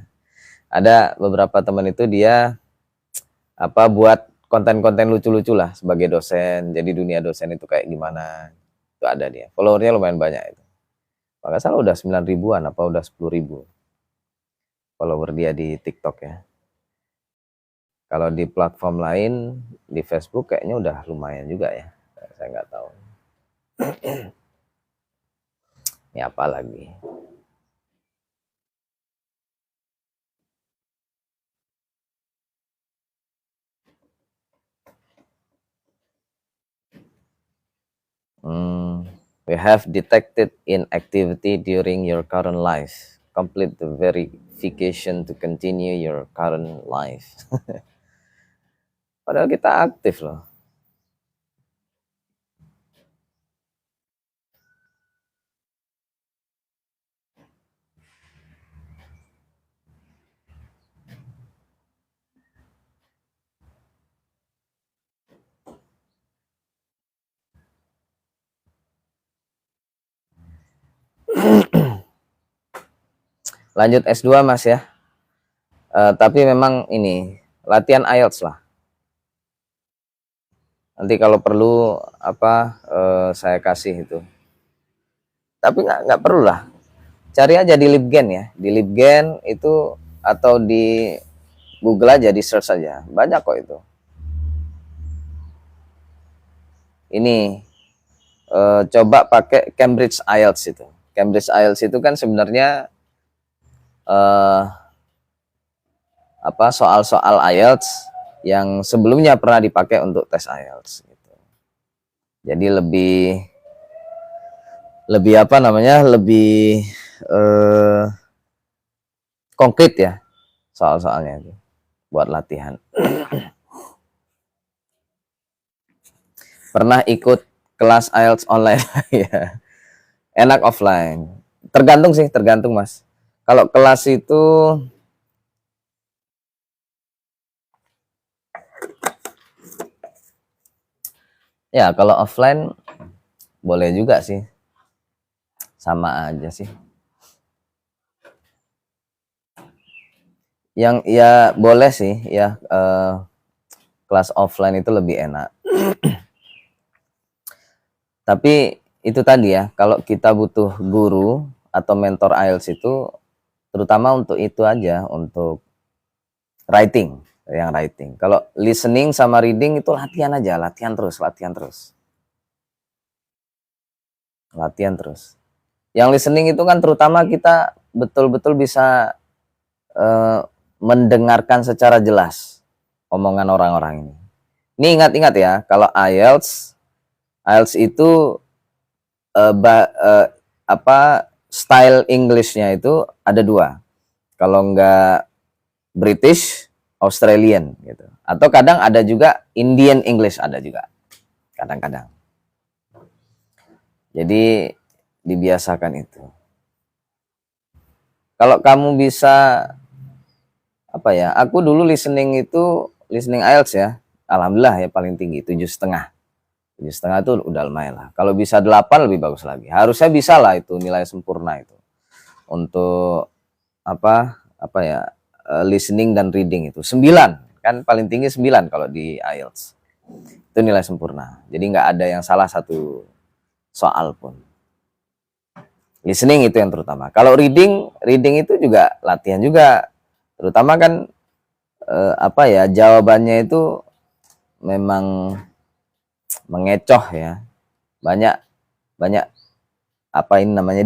Ada beberapa teman itu dia apa, buat konten-konten lucu-lucu lah sebagai dosen. Jadi dunia dosen itu kayak gimana, itu ada dia. Followernya lumayan banyak itu. Kalau nggak salah udah 9 ribuan apa udah 10 ribu follower dia di TikTok ya. Kalau di platform lain, di Facebook kayaknya udah lumayan juga ya. Saya nggak tahu. Ini apa lagi? We have detected inactivity during your current life. Complete the verification to continue your current life. Padahal kita aktif loh. Lanjut S2 Mas ya. Tapi memang ini latihan IELTS lah. Nanti kalau perlu saya kasih itu. Tapi nggak perlu lah. Cari aja di Libgen ya. Di Libgen itu atau di Google aja, di search aja. Banyak kok itu. Ini coba pakai Cambridge IELTS itu. Cambridge IELTS itu kan sebenarnya soal-soal IELTS yang sebelumnya pernah dipakai untuk tes IELTS gitu. Jadi lebih konkret ya soal-soalnya itu buat latihan. Pernah ikut kelas IELTS online ya. Enak offline. Tergantung Mas. Kalau kelas itu ya kalau offline boleh juga sih. Sama aja sih. Yang ya boleh sih ya, kelas offline itu lebih enak. Tapi itu tadi ya, kalau kita butuh guru atau mentor IELTS itu terutama untuk itu aja, untuk writing. Kalau listening sama reading itu latihan aja, latihan terus. Yang listening itu kan terutama kita betul-betul bisa mendengarkan secara jelas omongan orang-orang ini. Ini ingat-ingat ya, kalau IELTS itu style English-nya itu ada 2. Kalau enggak British, Australian gitu. Atau kadang ada juga Indian English, ada juga kadang-kadang. Jadi dibiasakan itu. Kalau kamu bisa aku dulu listening IELTS ya, alhamdulillah ya paling tinggi 7,5. 7,5 itu udah lumayan lah. Kalau bisa 8 lebih bagus lagi. Harusnya bisa lah itu nilai sempurna itu. Untuk listening dan reading itu 9. Kan paling tinggi 9 kalau di IELTS. Itu nilai sempurna. Jadi nggak ada yang salah satu soal pun. Listening itu yang terutama. Kalau reading itu juga latihan juga. Terutama kan jawabannya itu memang mengecoh ya, banyak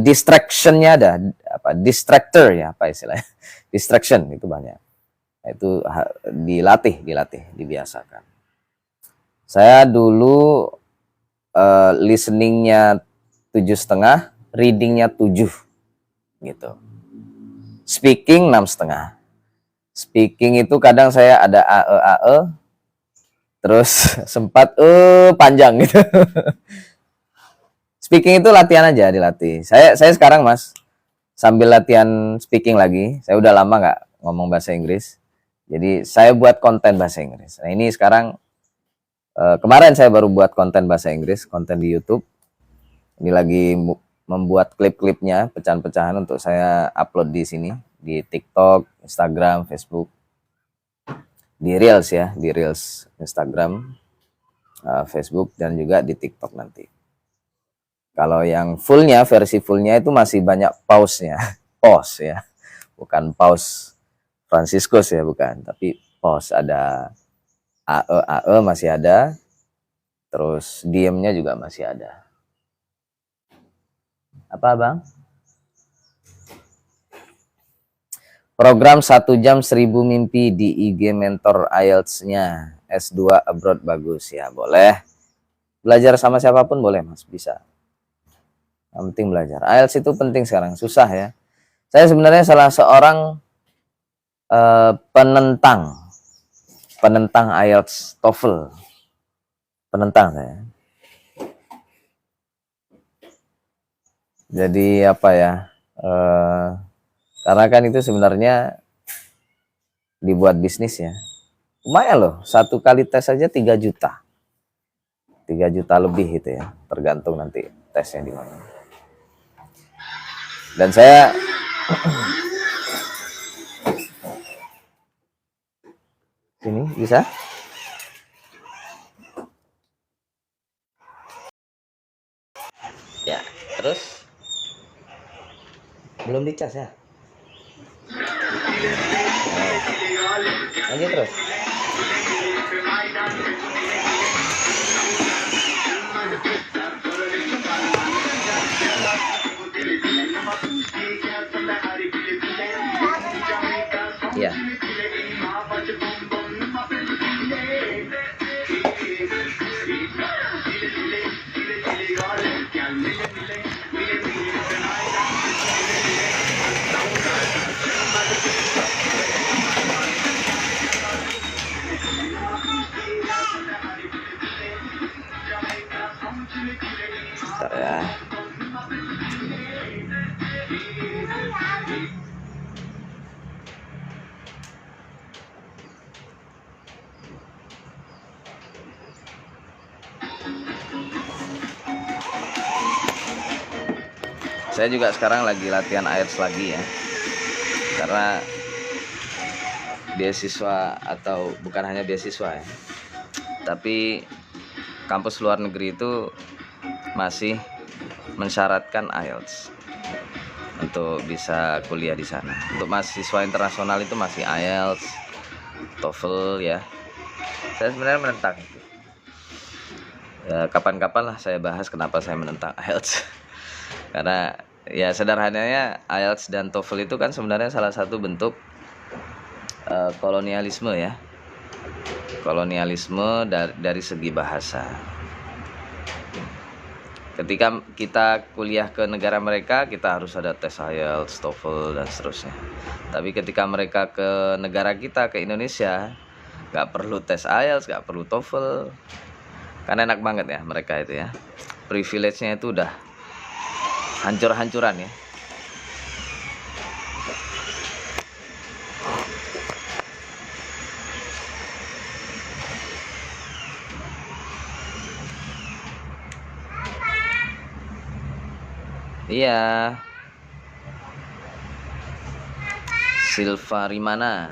distractionnya, ada distractor ya, istilahnya distraction itu banyak. Itu dilatih, dibiasakan. Saya dulu listeningnya 7,5, readingnya 7 gitu. Speaking 6,5. Speaking itu kadang saya ada AE, terus sempat panjang gitu. Speaking itu latihan aja, dilatih. Saya sekarang Mas sambil latihan speaking lagi. Saya udah lama nggak ngomong bahasa Inggris. Jadi saya buat konten bahasa Inggris. Nah ini sekarang kemarin saya baru buat konten bahasa Inggris, konten di YouTube. Ini lagi membuat klip-klipnya, pecahan-pecahan untuk saya upload di sini, di TikTok, Instagram, Facebook. Di Reels ya, di Reels Instagram, Facebook, dan juga di TikTok nanti. Kalau yang fullnya, versi fullnya itu masih banyak pause-nya. Pause ya, bukan pause Franciscus ya, bukan. Tapi pause, ada AE masih ada. Terus diemnya juga masih ada. Apa Bang? Program 1 jam 1.000 mimpi di IG mentor IELTS-nya. S2 abroad bagus ya, boleh. Belajar sama siapapun boleh Mas, bisa. Yang penting belajar. IELTS itu penting sekarang, susah ya. Saya sebenarnya salah seorang penentang IELTS TOEFL. Penentang saya. Jadi karena kan itu sebenarnya dibuat bisnis ya. Lumayan loh, 1 kali tes aja 3 juta. 3 juta lebih itu ya, tergantung nanti tesnya di mana. Dan saya ini bisa ya, terus belum dicas ya. Lanjut terus. Iya. Bentar ya. Saya juga sekarang lagi latihan IELTS lagi ya, karena beasiswa, atau bukan hanya beasiswa ya, tapi kampus luar negeri itu masih mensyaratkan IELTS untuk bisa kuliah di sana. Untuk mahasiswa internasional itu masih IELTS, TOEFL ya. Saya sebenarnya menentang. Ya, kapan-kapan lah saya bahas kenapa saya menentang IELTS. Karena ya sederhananya IELTS dan TOEFL itu kan sebenarnya salah satu bentuk kolonialisme ya. Kolonialisme dari segi bahasa. Ketika kita kuliah ke negara mereka, kita harus ada tes IELTS, TOEFL, dan seterusnya. Tapi ketika mereka ke negara kita, ke Indonesia, nggak perlu tes IELTS, nggak perlu TOEFL. Kan enak banget ya mereka itu ya. Privilege-nya itu udah hancur-hancuran ya. Iya. Silva Rimana.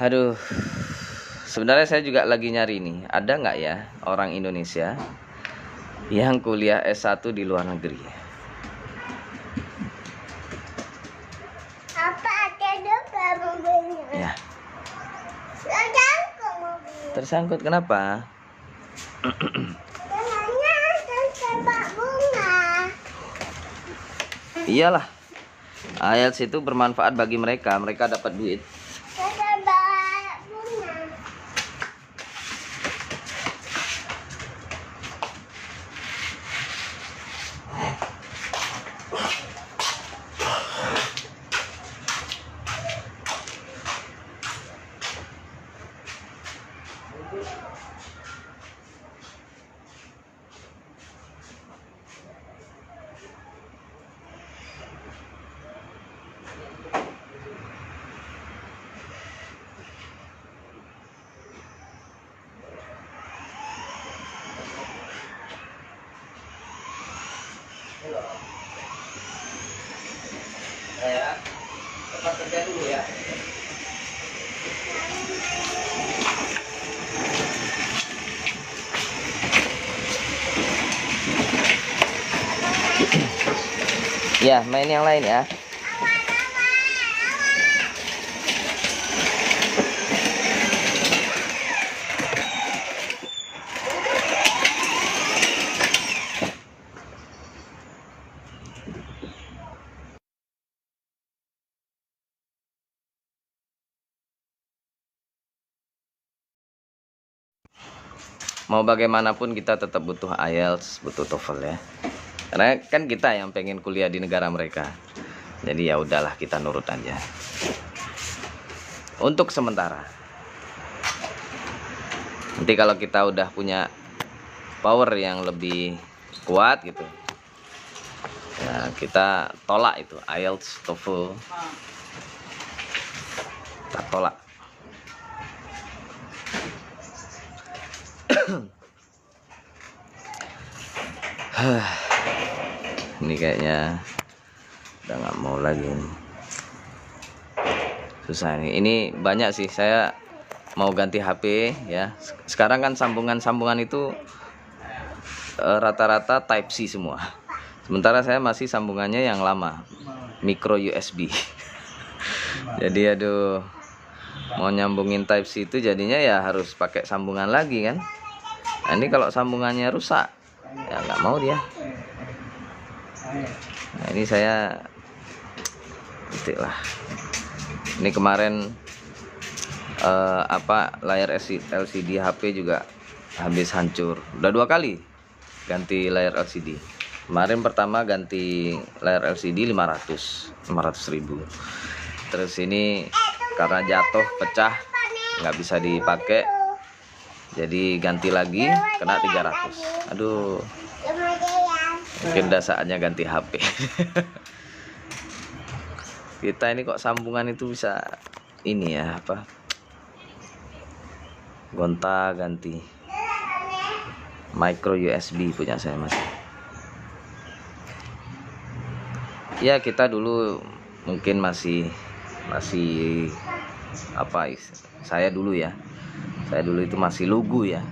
Aduh. Sebenarnya saya juga lagi nyari nih, ada nggak ya orang Indonesia yang kuliah S1 di luar negeri? Apa ada depan mobilnya? Ya. Tersangkut mobil. Tersangkut kenapa? Tangannya tersepak bunga. Iyalah, IELTS itu bermanfaat bagi mereka, mereka dapat duit. Tersepak bunga. Ya, tempat kerja dulu ya. Ya, main yang lain ya. Mau bagaimanapun kita tetap butuh IELTS, butuh TOEFL ya. Karena kan kita yang pengen kuliah di negara mereka. Jadi ya udahlah, kita nurut aja. Untuk sementara. Nanti kalau kita udah punya power yang lebih kuat gitu, ya kita tolak itu IELTS, TOEFL. Kita tolak. Ini kayaknya udah nggak mau lagi nih. Susah nih. Ini banyak sih, saya mau ganti HP ya. Sekarang kan sambungan-sambungan itu rata-rata Type C semua. Sementara saya masih sambungannya yang lama, micro USB. Jadi aduh, mau nyambungin Type C itu jadinya ya harus pakai sambungan lagi kan. Nah, ini kalau sambungannya rusak ya nggak mau dia. Nah, ini saya titik lah. Ini kemarin layar LCD HP juga habis hancur. Udah 2 kali ganti layar LCD. Kemarin pertama ganti layar LCD 500 ribu. Terus ini karena jatuh pecah nggak bisa dipakai, jadi ganti lagi kena 300. Aduh, mungkin udah saatnya ganti HP. Kita ini kok sambungan itu bisa ini ya, apa, gonta ganti. Micro USB punya saya masih. Ya kita dulu mungkin masih apa, saya dulu itu masih lugu ya.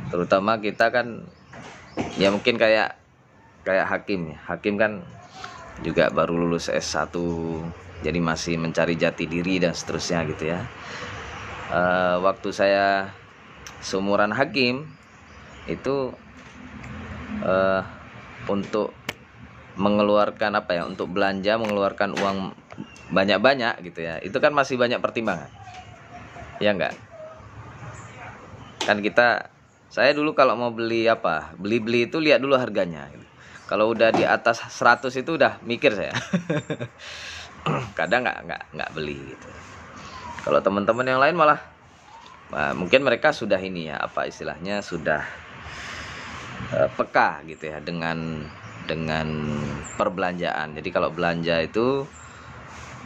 Terutama kita kan ya mungkin kayak Hakim ya. Hakim kan juga baru lulus S1, jadi masih mencari jati diri dan seterusnya gitu ya. Waktu saya seumuran Hakim itu untuk mengeluarkan untuk belanja, mengeluarkan uang banyak-banyak gitu ya, itu kan masih banyak pertimbangan ya enggak kan. Saya dulu kalau mau beli beli itu lihat dulu harganya gitu. Kalau udah di atas 100 itu udah mikir saya. Kadang nggak beli gitu. Kalau teman-teman yang lain malah mungkin mereka sudah ini ya, istilahnya sudah peka gitu ya dengan perbelanjaan. Jadi kalau belanja itu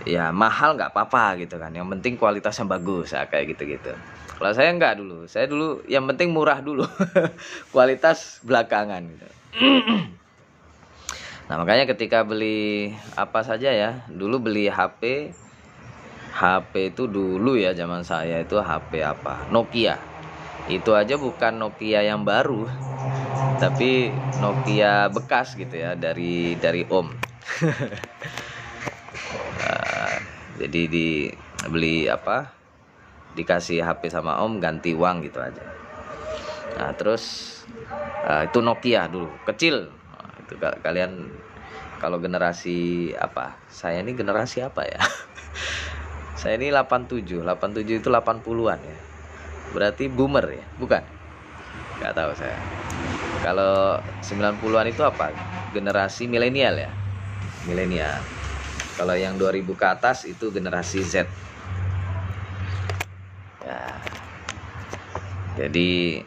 ya mahal nggak apa-apa gitu kan, yang penting kualitasnya bagus ya, kayak gitu. Kalau saya nggak dulu, saya dulu yang penting murah dulu. Kualitas belakangan gitu. Nah makanya ketika beli apa saja ya, dulu beli HP itu dulu ya, zaman saya itu HP Nokia. Itu aja bukan Nokia yang baru, tapi Nokia bekas gitu ya, dari Om. Jadi dibeli dikasih HP sama Om, ganti uang gitu aja. Nah terus itu Nokia dulu kecil. Itu kalian kalau generasi saya ini generasi apa ya? Saya ini 87 itu 80-an ya. Berarti boomer ya? Bukan? Nggak tahu saya. Kalau 90-an itu generasi milenial ya. Milenial. Kalau yang 2000 ke atas itu generasi Z. Ya. Jadi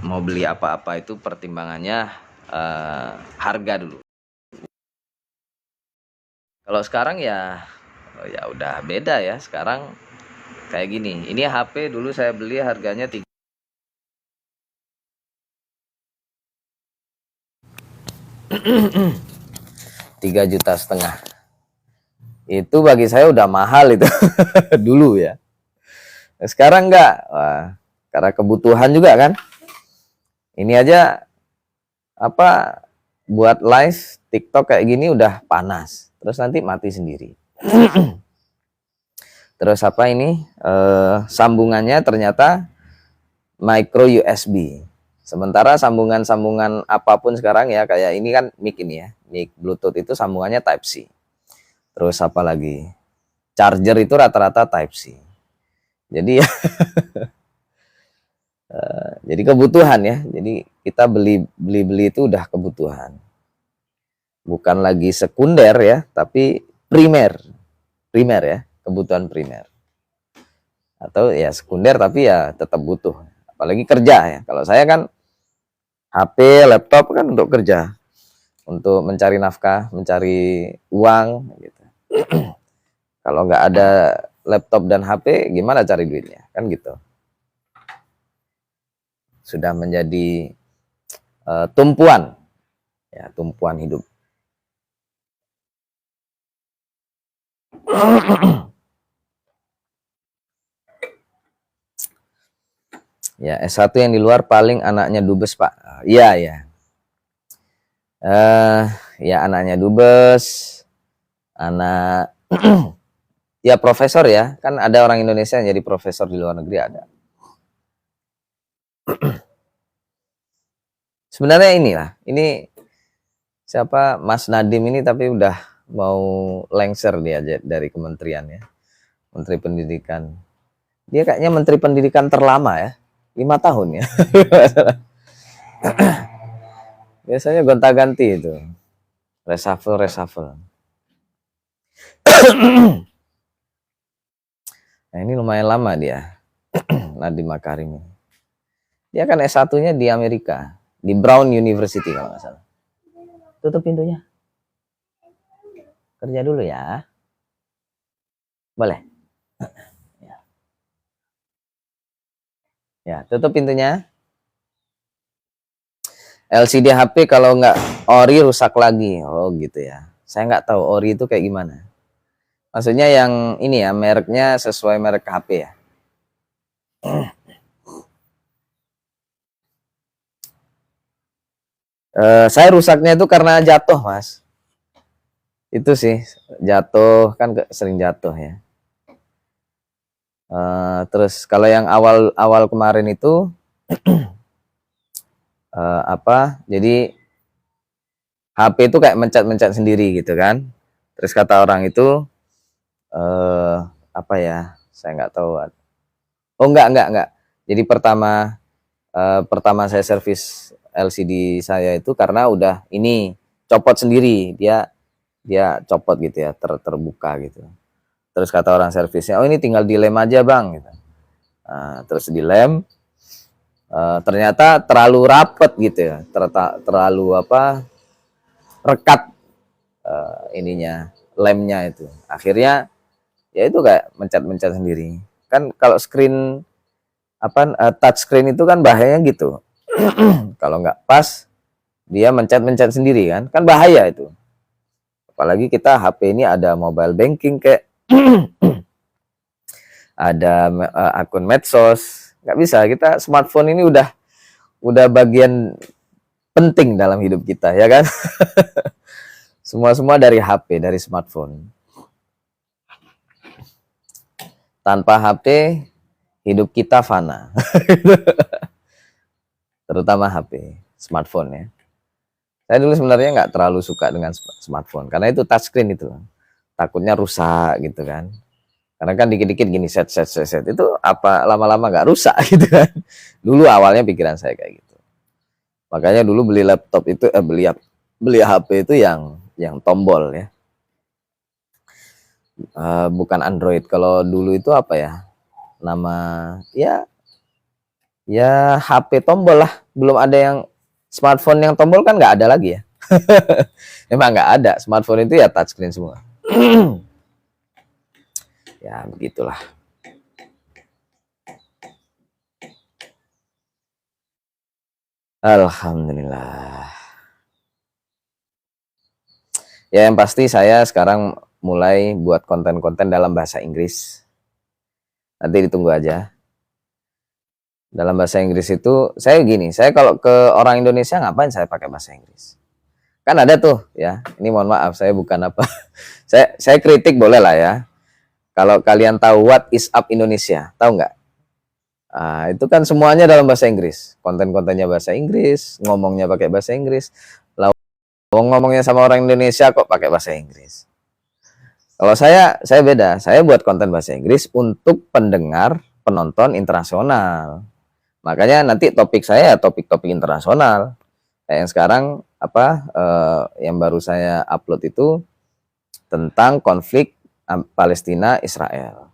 mau beli apa-apa itu pertimbangannya harga dulu. Kalau sekarang ya udah beda ya. Sekarang kayak gini. Ini HP dulu saya beli harganya 3,5 juta. Itu bagi saya udah mahal itu. Dulu ya. Sekarang enggak. Wah, karena kebutuhan juga kan. Ini aja buat live TikTok kayak gini udah panas. Terus nanti mati sendiri. Terus sambungannya ternyata micro USB. Sementara sambungan apapun sekarang ya, kayak ini kan mic ini ya, mic Bluetooth itu sambungannya Type C. Terus charger itu rata-rata Type C. Jadi jadi kebutuhan ya. Jadi kita beli itu udah kebutuhan. Bukan lagi sekunder ya, tapi primer ya, kebutuhan primer. Atau ya sekunder tapi ya tetap butuh. Apalagi kerja ya. Kalau saya kan HP, laptop kan untuk kerja, untuk mencari nafkah, mencari uang gitu. Kalau nggak ada laptop dan HP, gimana cari duitnya? Kan gitu. sudah menjadi tumpuan, ya, tumpuan hidup. Ya, S1 yang di luar paling anaknya dubes, Pak. Iya, ya. Ya anaknya dubes, anak ya profesor ya. Kan ada orang Indonesia yang jadi profesor di luar negeri ada. Sebenarnya ini siapa Mas Nadiem ini tapi udah mau lengser dia dari kementerian ya. Menteri Pendidikan. Dia kayaknya Menteri Pendidikan terlama ya. 5 tahun ya. Biasanya gonta-ganti itu. Reshuffle. Nah, ini lumayan lama dia. Nadiem Makarim. Dia kan S1-nya di Amerika, di Brown University kalau nggak salah. Tutup pintunya. Kerja dulu ya. Boleh? Ya, tutup pintunya. LCD HP kalau nggak ori rusak lagi. Oh gitu ya. Saya nggak tahu ori itu kayak gimana. Maksudnya yang ini ya, mereknya sesuai merek HP ya. Saya rusaknya itu karena jatuh, Mas. Itu sih, jatuh kan sering jatuh ya. Terus kalau yang awal kemarin itu jadi HP itu kayak mencet sendiri gitu kan. Terus kata orang itu saya nggak tahu. Oh enggak. Jadi pertama saya servis LCD saya itu karena udah ini copot sendiri, dia copot gitu ya, terbuka gitu. Terus kata orang servisnya, oh ini tinggal dilem aja bang gitu. Terus dilem, ternyata terlalu rapet gitu ya, terlalu rekat ininya, lemnya itu. Akhirnya ya itu kayak mencet sendiri. Kan kalau screen touch screen itu kan bahayanya gitu. Kalau nggak pas dia mencet sendiri kan bahaya itu. Apalagi kita HP ini ada mobile banking kayak ada akun medsos, nggak bisa, kita smartphone ini udah bagian penting dalam hidup kita ya kan. semua dari HP, dari smartphone. Tanpa HP hidup kita fana. Terutama HP, smartphone ya. Saya dulu sebenarnya nggak terlalu suka dengan smartphone karena itu touchscreen itu, takutnya rusak gitu kan. Karena kan dikit-dikit gini set itu apa lama-lama nggak rusak gitu kan. Dulu awalnya pikiran saya kayak gitu. Makanya dulu beli laptop itu beli HP itu yang tombol ya. Bukan Android. Kalau dulu itu apa ya? Nama ya HP tombol lah. Belum ada yang smartphone yang tombol kan nggak ada lagi ya. Memang nggak ada. Smartphone itu ya touchscreen semua. Ya begitulah. Alhamdulillah. Ya yang pasti saya sekarang mulai buat konten-konten dalam bahasa Inggris. Nanti ditunggu aja. Dalam bahasa Inggris itu saya kalau ke orang Indonesia ngapain saya pakai bahasa Inggris? Kan ada tuh ya. Ini mohon maaf saya bukan apa. saya kritik boleh lah ya. Kalau kalian tahu What is Up Indonesia, tahu nggak? Itu kan semuanya dalam bahasa Inggris. Konten-kontennya bahasa Inggris, ngomongnya pakai bahasa Inggris. Lalu ngomongnya sama orang Indonesia kok pakai bahasa Inggris. Kalau saya beda. Saya buat konten bahasa Inggris untuk pendengar, penonton internasional. Makanya nanti topik saya topik-topik internasional. Kayak yang sekarang yang baru saya upload itu tentang konflik Palestina Israel.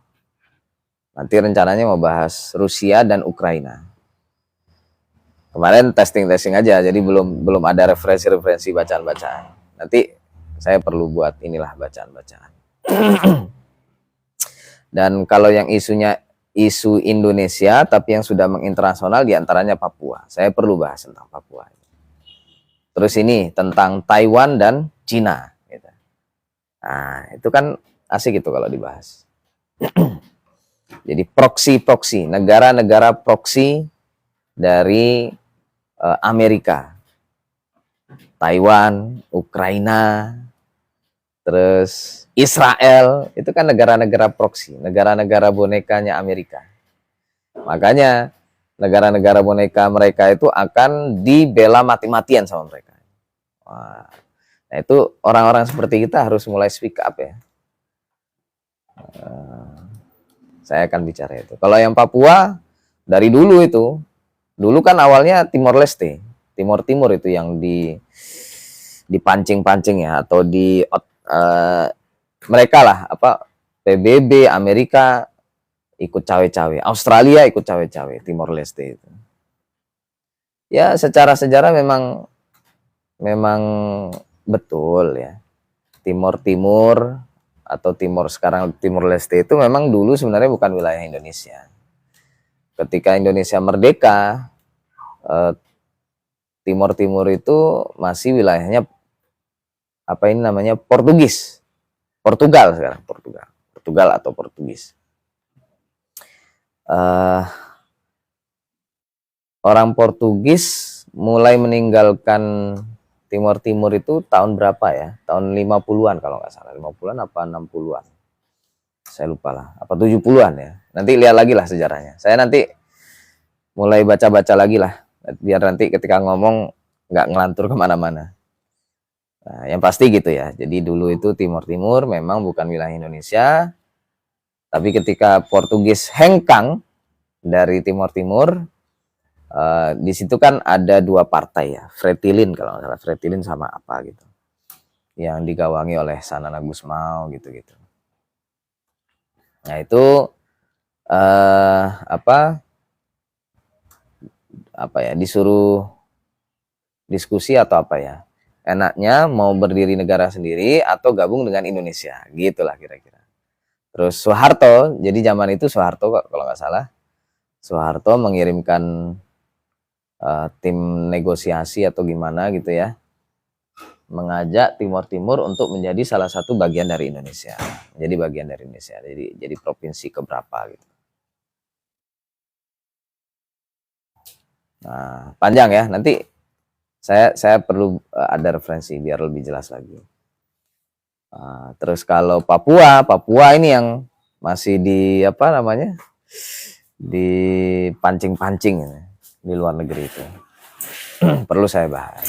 Nanti rencananya mau bahas Rusia dan Ukraina. Kemarin testing aja, jadi belum ada referensi bacaan-bacaan. Nanti saya perlu buat inilah bacaan-bacaan. Dan kalau yang isunya isu Indonesia, tapi yang sudah menginternasional diantaranya Papua. Saya perlu bahas tentang Papua. Terus ini tentang Taiwan dan Cina. Gitu. Nah, itu kan asik itu kalau dibahas. Jadi proksi-proksi, negara-negara proksi dari Amerika. Taiwan, Ukraina, terus Israel, itu kan negara-negara proksi, negara-negara bonekanya Amerika. Makanya negara-negara boneka mereka itu akan dibela mati-matian sama mereka. Wah. Nah itu orang-orang seperti kita harus mulai speak up ya. Saya akan bicara itu. Kalau yang Papua, dari dulu itu, dulu kan awalnya Timor Leste, Timur Timur itu yang dipancing-pancing ya, atau mereka lah apa PBB Amerika ikut cawe-cawe, Australia ikut cawe-cawe Timor Leste itu. Ya secara sejarah memang betul ya. Timur Timur atau Timur sekarang Timor Leste itu memang dulu sebenarnya bukan wilayah Indonesia. Ketika Indonesia merdeka, Timur Timur itu masih wilayahnya apa ini namanya Portugis. Portugal sekarang, Portugal atau Portugis. Orang Portugis mulai meninggalkan Timur Timur itu tahun berapa ya? Tahun 50-an kalau nggak salah. 50-an apa 60-an? Saya lupa lah. Apa 70-an ya? Nanti lihat lagi lah sejarahnya. Saya nanti mulai baca-baca lagi lah. Biar nanti ketika ngomong nggak ngelantur kemana-mana. Nah, yang pasti gitu ya. Jadi dulu itu Timur Timur memang bukan wilayah Indonesia. Tapi ketika Portugis hengkang dari Timur Timur, di situ kan ada dua partai ya, Fretilin kalau nggak salah, Fretilin sama apa gitu, yang digawangi oleh Sanana Gusmao gitu-gitu. Nah itu apa ya, disuruh diskusi atau apa ya, enaknya mau berdiri negara sendiri atau gabung dengan Indonesia, gitulah kira-kira. Terus Soeharto, jadi zaman itu Soeharto kalau nggak salah, Soeharto mengirimkan tim negosiasi atau gimana gitu ya, mengajak Timur Timur untuk menjadi salah satu bagian dari Indonesia, menjadi bagian dari Indonesia, jadi provinsi keberapa gitu. Nah panjang ya, nanti saya perlu ada referensi biar lebih jelas lagi. Terus kalau Papua ini yang masih di apa namanya, dipancing-pancing di luar negeri itu. Perlu saya bahas.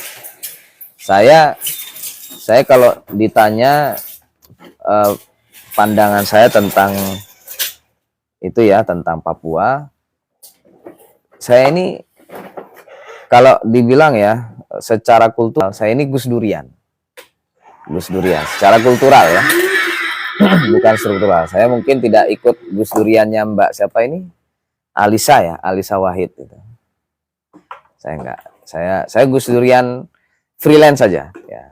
Saya kalau ditanya pandangan saya tentang itu ya, tentang Papua, saya ini kalau dibilang ya secara kultural, saya ini Gus Durian secara kultural ya. Bukan struktural. Saya mungkin tidak ikut Gus Duriannya Mbak siapa ini, Alisa Wahid gitu. Saya enggak. Saya Gus Durian freelance saja ya.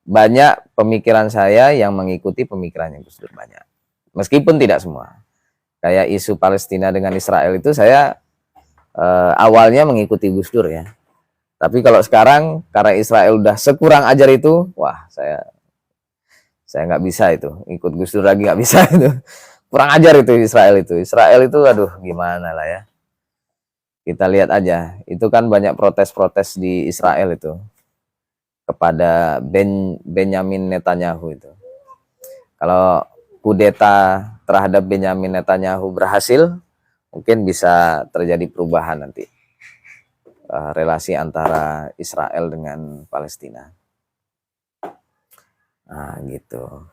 Banyak pemikiran saya yang mengikuti pemikirannya Gus Dur, banyak. Meskipun tidak semua. Kayak isu Palestina dengan Israel itu saya awalnya mengikuti Gus Dur ya. Tapi kalau sekarang karena Israel udah sekurang ajar itu, wah saya nggak bisa itu, ikut Gus Dur lagi nggak bisa itu. Kurang ajar itu Israel itu. Israel itu aduh gimana lah ya. Kita lihat aja, itu kan banyak protes-protes di Israel itu kepada Benyamin Netanyahu itu. Kalau kudeta terhadap Benyamin Netanyahu berhasil, mungkin bisa terjadi perubahan nanti relasi antara Israel dengan Palestina. Nah gitu.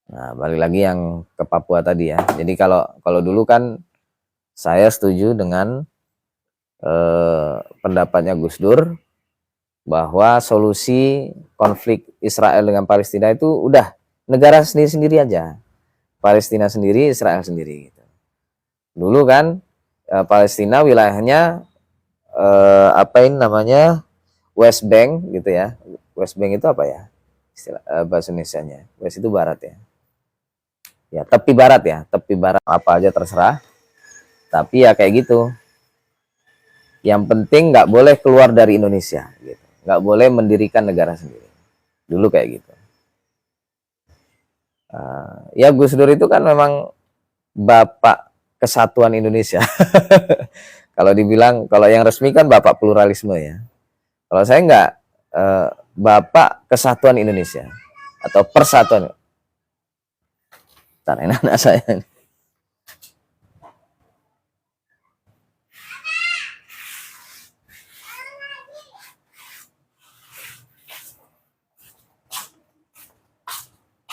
Nah balik lagi yang ke Papua tadi ya. Jadi kalau dulu kan saya setuju dengan pendapatnya Gus Dur bahwa solusi konflik Israel dengan Palestina itu udah negara sendiri-sendiri aja. Palestina sendiri, Israel sendiri gitu. Dulu kan Palestina wilayahnya apa ini namanya West Bank gitu ya. West Bank itu apa ya? Istilah bahasa Indonesianya. West itu barat ya. Ya, tepi barat ya, tepi barat apa aja terserah. Tapi ya kayak gitu. Yang penting nggak boleh keluar dari Indonesia, gitu. Nggak boleh mendirikan negara sendiri. Dulu kayak gitu. Ya Gus Dur itu kan memang bapak kesatuan Indonesia. Kalau dibilang, kalau yang resmi kan bapak pluralisme ya. Kalau saya nggak, bapak kesatuan Indonesia atau persatuan. Ntar ini anak saya.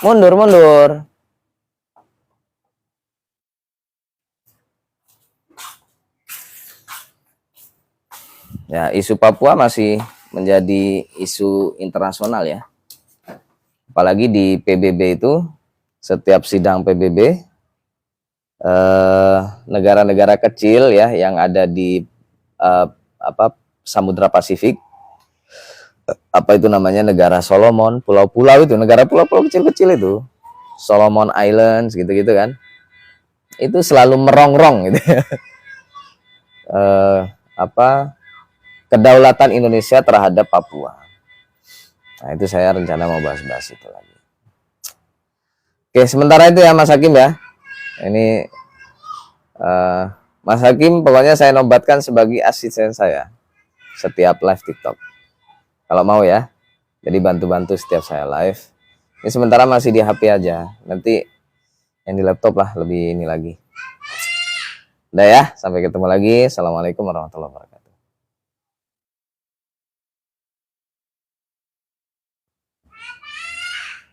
Mundur, mundur. Ya, isu Papua masih menjadi isu internasional ya. Apalagi di PBB itu, setiap sidang PBB, negara-negara kecil ya yang ada di Samudra Pasifik, apa itu namanya, negara Solomon, pulau-pulau itu, negara pulau-pulau kecil-kecil itu, Solomon Islands gitu-gitu kan, itu selalu merongrong gitu. Kedaulatan Indonesia terhadap Papua. Nah itu saya rencana mau bahas-bahas itu lagi. Oke, sementara itu ya Mas Hakim ya. Ini Mas Hakim pokoknya saya nobatkan sebagai asisten saya setiap live TikTok. Kalau mau ya. Jadi bantu-bantu setiap saya live. Ini sementara masih di HP aja. Nanti yang di laptop lah lebih ini lagi. Udah ya, sampai ketemu lagi. Assalamualaikum warahmatullahi wabarakatuh.